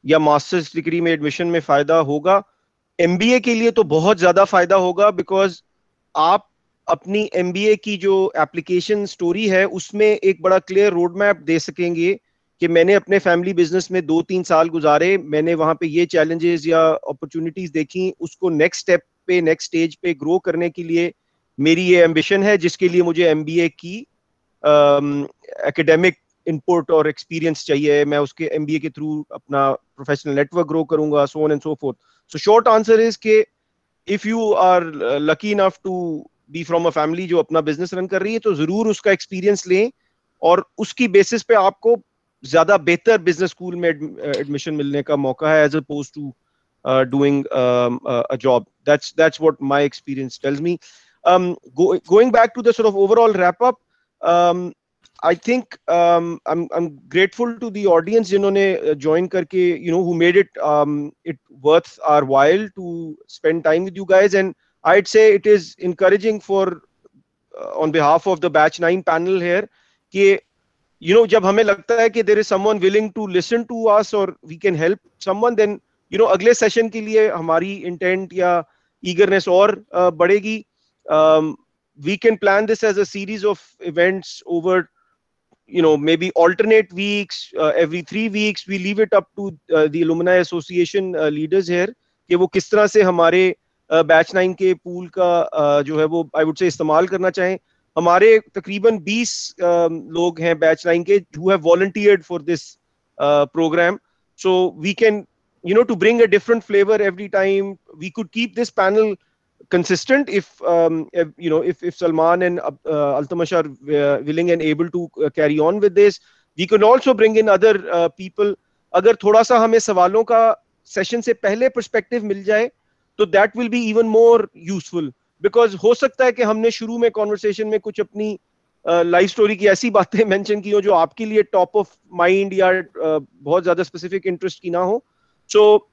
[SPEAKER 2] या मास्टर्स डिग्री में एडमिशन में फायदा होगा? एमबीए के लिए तो बहुत ज्यादा फायदा होगा, बिकॉज आप अपनी एमबीए की जो एप्लीकेशन स्टोरी है उसमें एक बड़ा क्लियर रोड मैप दे सकेंगे कि मैंने अपने फैमिली बिजनेस में 2-3 साल गुजारे, मैंने वहां पे ये चैलेंजेस या अपॉर्चुनिटीज देखी, उसको नेक्स्ट स्टेप पे नेक्स्ट स्टेज पे ग्रो करने के लिए मेरी ये एम्बिशन है, जिसके लिए मुझे एमबीए की एकेडमिक इनपुट और एक्सपीरियंस चाहिए, मैं उसके एमबीए के थ्रू अपना प्रोफेशनल नेटवर्क ग्रो करूंगा, so on and so forth. So short answer is के if you are lucky enough to be from a family जो अपना बिजनेस रन कर रही है, तो जरूर उसका एक्सपीरियंस लें और उसकी बेसिस पे आपको ज्यादा बेहतर बिजनेस स्कूल में एडमिशन मिलने का मौका है, as oppose to doing a job. That's what my experience tells me. Going back to the sort of overall wrap up, I think I'm grateful to the audience जिन्होंने join करके who made it worth our while to spend time with you guys, and I'd say it is encouraging for on behalf of the batch 9 panel here कि जब हमें लगता है कि there is someone willing to listen to us or we can help someone, then अगले session के लिए हमारी इंटेंट या ईगरनेस और बढ़ेगी। we can plan this as a series of events over maybe alternate weeks, every 3 weeks we leave it up to the alumni association leaders here कि वो किस तरह से हमारे बैच 9 के पूल का जो है वो आई वुड से इस्तेमाल करना चाहें। हमारे तकरीबन 20 लोग हैं बैच 9 के who have volunteered for this program, So we can, to bring a different flavor every time. We could keep this panel consistent if Salman and Altamash are willing and able to carry on with this. We could also bring in other people. अगर थोड़ा सा हमें सवालों का session से पहले perspective मिल जाए तो that will be even more useful, because हो सकता है कि हमने शुरू में कॉन्वर्सेशन में कुछ अपनी लाइफ स्टोरी की ऐसी बातें मेंशन की हो जो आपके लिए टॉप ऑफ माइंड या बहुत ज्यादा स्पेसिफिक इंटरेस्ट की ना हो. सो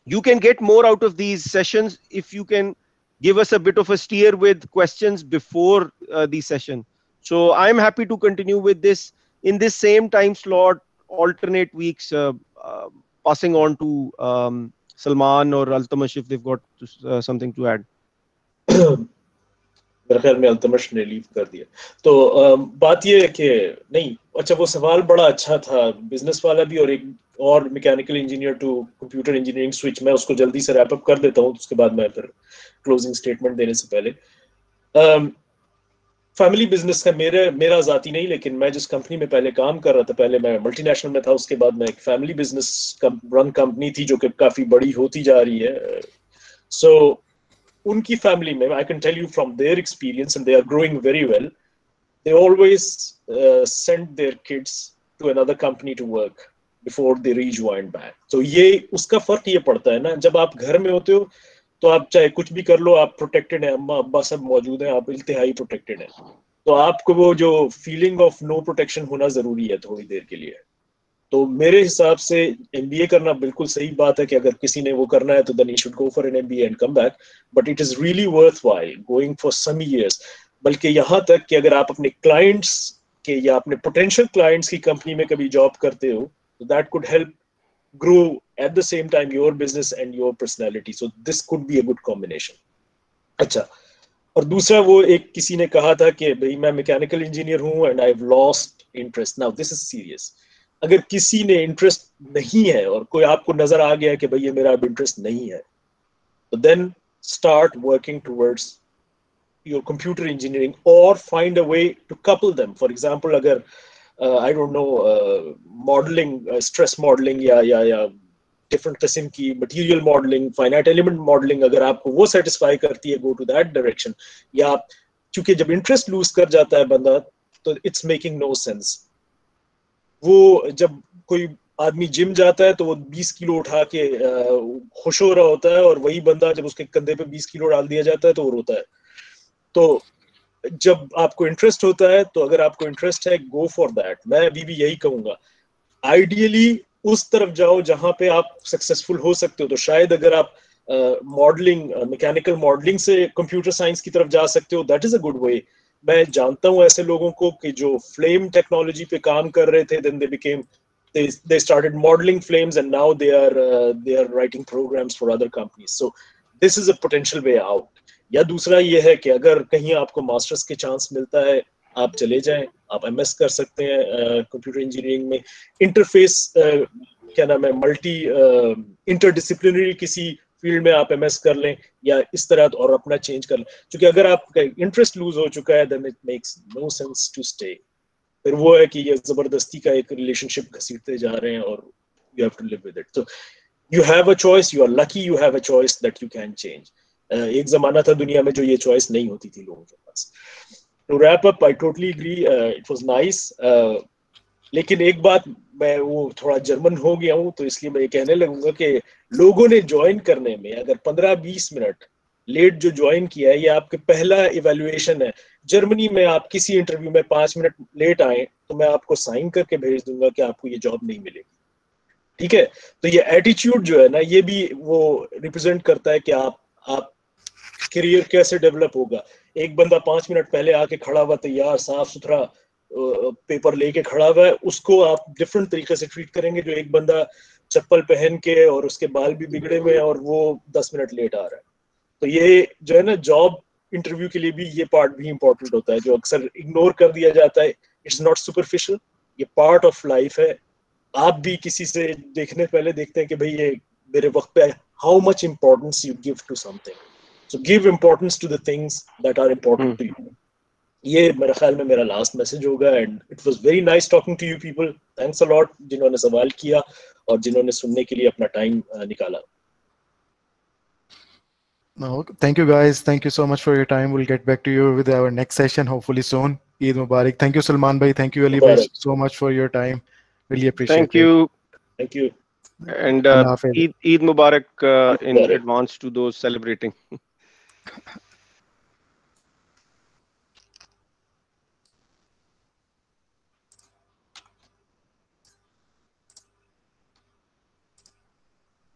[SPEAKER 2] you can get more out of these sessions if you can give us a bit of a steer with questions before the session. So I'm happy to continue with this in this same time slot, alternate weeks, passing on to Salman or Altamash if they've got something to add.
[SPEAKER 3] मेरे ख्याल में अल्तमश ने leave कर दिया. तो बात ये है कि नहीं, अच्छा वो सवाल बड़ा अच्छा था, बिजनेस वाला भी और एक और mechanical engineer to computer engineering switch. मैं उसको जल्दी से रैप अप कर देता हूँ, उसके बाद मैं फिर क्लोजिंग स्टेटमेंट देने से पहले. फैमिली बिजनेस का मेरा जाती नहीं, लेकिन मैं जिस कंपनी में पहले काम कर रहा था, पहले मैं मल्टीनेशनल में था, उसके बाद मैं एक फैमिली बिजनेस रन कंपनी थी जो कि काफी बड़ी होती जा रही है. सो उनकी फैमिली में I can tell you from their experience, and they are growing very well, they always send their kids to another company to work before they rejoin back. तो ये उसका फर्क ये पड़ता है ना, जब आप घर में होते हो तो आप चाहे कुछ भी कर लो, आप प्रोटेक्टेड है, अम्मा अब्बा सब मौजूद हैं, आप इंतहाई प्रोटेक्टेड हैं. तो आपको वो जो फीलिंग ऑफ नो प्रोटेक्शन होना जरूरी है थोड़ी देर के लिए. तो मेरे हिसाब से एमबीए करना बिल्कुल सही बात है कि अगर किसी ने वो करना है तो then he should go for an MBA and come back, but it is really worthwhile going for some years. बल्कि यहाँ तक कि अगर आप अपने क्लाइंट्स के या अपने पोटेंशियल क्लाइंट्स की कंपनी में कभी जॉब करते हो, तो that could help grow at the same time your business and your personality. So this could be a good combination. अच्छा, और दूसरा वो एक किसी ने कहा था कि भाई मैं मैकेनिकल इंजीनियर हूँ and I've lost interest. Now this is serious. अगर किसी ने इंटरेस्ट नहीं है और कोई आपको नजर आ गया कि भाई ये मेरा अब इंटरेस्ट नहीं है, तो then start working towards your computer engineering or find a way to couple them. For example, अगर I don't know, modeling, stress modeling या different किस्म की material modeling, finite element modeling, अगर आपको वो satisfy करती है, go to that direction. या क्योंकि जब interest lose कर जाता है बंदा, तो it's making no sense. वो जब कोई आदमी जिम जाता है तो वो 20 किलो उठा के खुश हो रहा होता है, और वही बंदा जब उसके कंधे पे 20 किलो डाल दिया जाता है तो वो रोता है. तो जब आपको इंटरेस्ट होता है, तो अगर आपको इंटरेस्ट है, गो फॉर दैट. मैं अभी भी यही कहूंगा, आइडियली उस तरफ जाओ जहां पे आप सक्सेसफुल हो सकते हो. तो शायद अगर आप मॉडलिंग, मैकेनिकल मॉडलिंग से कंप्यूटर साइंस की तरफ जा सकते हो, that is a good way. मैं जानता हूं ऐसे लोगों को कि जो फ्लेम टेक्नोलॉजी पे काम कर रहे थे, then they started modeling flames and now they are writing programs for other companies. So this is a potential way out. या दूसरा ये है कि अगर कहीं आपको मास्टर्स के चांस मिलता है, आप चले जाएं, आप एमएस कर सकते हैं कंप्यूटर इंजीनियरिंग में. इंटरफेस क्या नाम है, मल्टी इंटरडिसिप्लिनरी किसी फील्ड में आप एमएस कर लें या इस तरह, और अपना चेंज कर लें. क्योंकि अगर आपका इंटरेस्ट लूज हो चुका है, then it makes no sense to stay. फिर वो है कि ये जबरदस्ती का एक रिलेशनशिप घसीटते जा रहे हैं और you have to live with it. तो you have a choice, you are lucky, you have a choice that you can change. एक जमाना था दुनिया में जो ये चॉइस नहीं होती थी लोगों के पास. To wrap up, I totally agree, it was nice. लेकिन एक बात, मैं वो थोड़ा जर्मन हो गया हूँ, तो इसलिए मैं ये कहने लगूंगा कि लोगों ने ज्वाइन करने में अगर 15-20 मिनट लेट जो ज्वाइन किया है, ये आपके पहला इवेल्युएशन है. जर्मनी में आप किसी इंटरव्यू में 5 मिनट लेट आए तो मैं आपको साइन करके भेज दूंगा कि आपको ये जॉब नहीं मिलेगी. ठीक है? तो ये एटीट्यूड जो है ना, ये भी वो रिप्रेजेंट करता है कि आप करियर कैसे डेवलप होगा. एक बंदा 5 मिनट पहले आके खड़ा हुआ, तैयार साफ सुथरा पेपर लेके खड़ा हुआ है, उसको आप डिफरेंट तरीके से ट्रीट करेंगे जो एक बंदा चप्पल पहन के और उसके बाल भी बिगड़े हुए हैं और वो 10 मिनट लेट आ रहा है. तो ये जो है ना, जॉब इंटरव्यू के लिए भी ये पार्ट भी इंपॉर्टेंट होता है, जो अक्सर इग्नोर कर दिया जाता है. इट्स नॉट सुपरफिशियल, ये पार्ट ऑफ लाइफ है. आप भी किसी से देखने पहले देखते हैं कि भाई ये मेरे वक्त पे, how much importance you give to something. So give importance to the things that are important to you. ये मेरा ख्याल में मेरा लास्ट मैसेज होगा. And it was very nice talking to you people. Thanks a lot जिन्होंने सवाल किया और जिन्होंने सुनने के लिए अपना टाइम निकाला.
[SPEAKER 1] No, thank you guys. Thank you so much for your time. We'll get back to you with our next session hopefully soon. Eid Mubarak. Thank you Salman bhai. Thank you Ali bhai
[SPEAKER 3] Mubarak.
[SPEAKER 1] so much for your time. Really appreciate
[SPEAKER 2] Thank
[SPEAKER 1] it.
[SPEAKER 2] you.
[SPEAKER 3] Thank you.
[SPEAKER 2] And
[SPEAKER 1] Allah Hafiz.
[SPEAKER 2] Eid Mubarak in
[SPEAKER 3] Mubarak.
[SPEAKER 2] advance to those celebrating.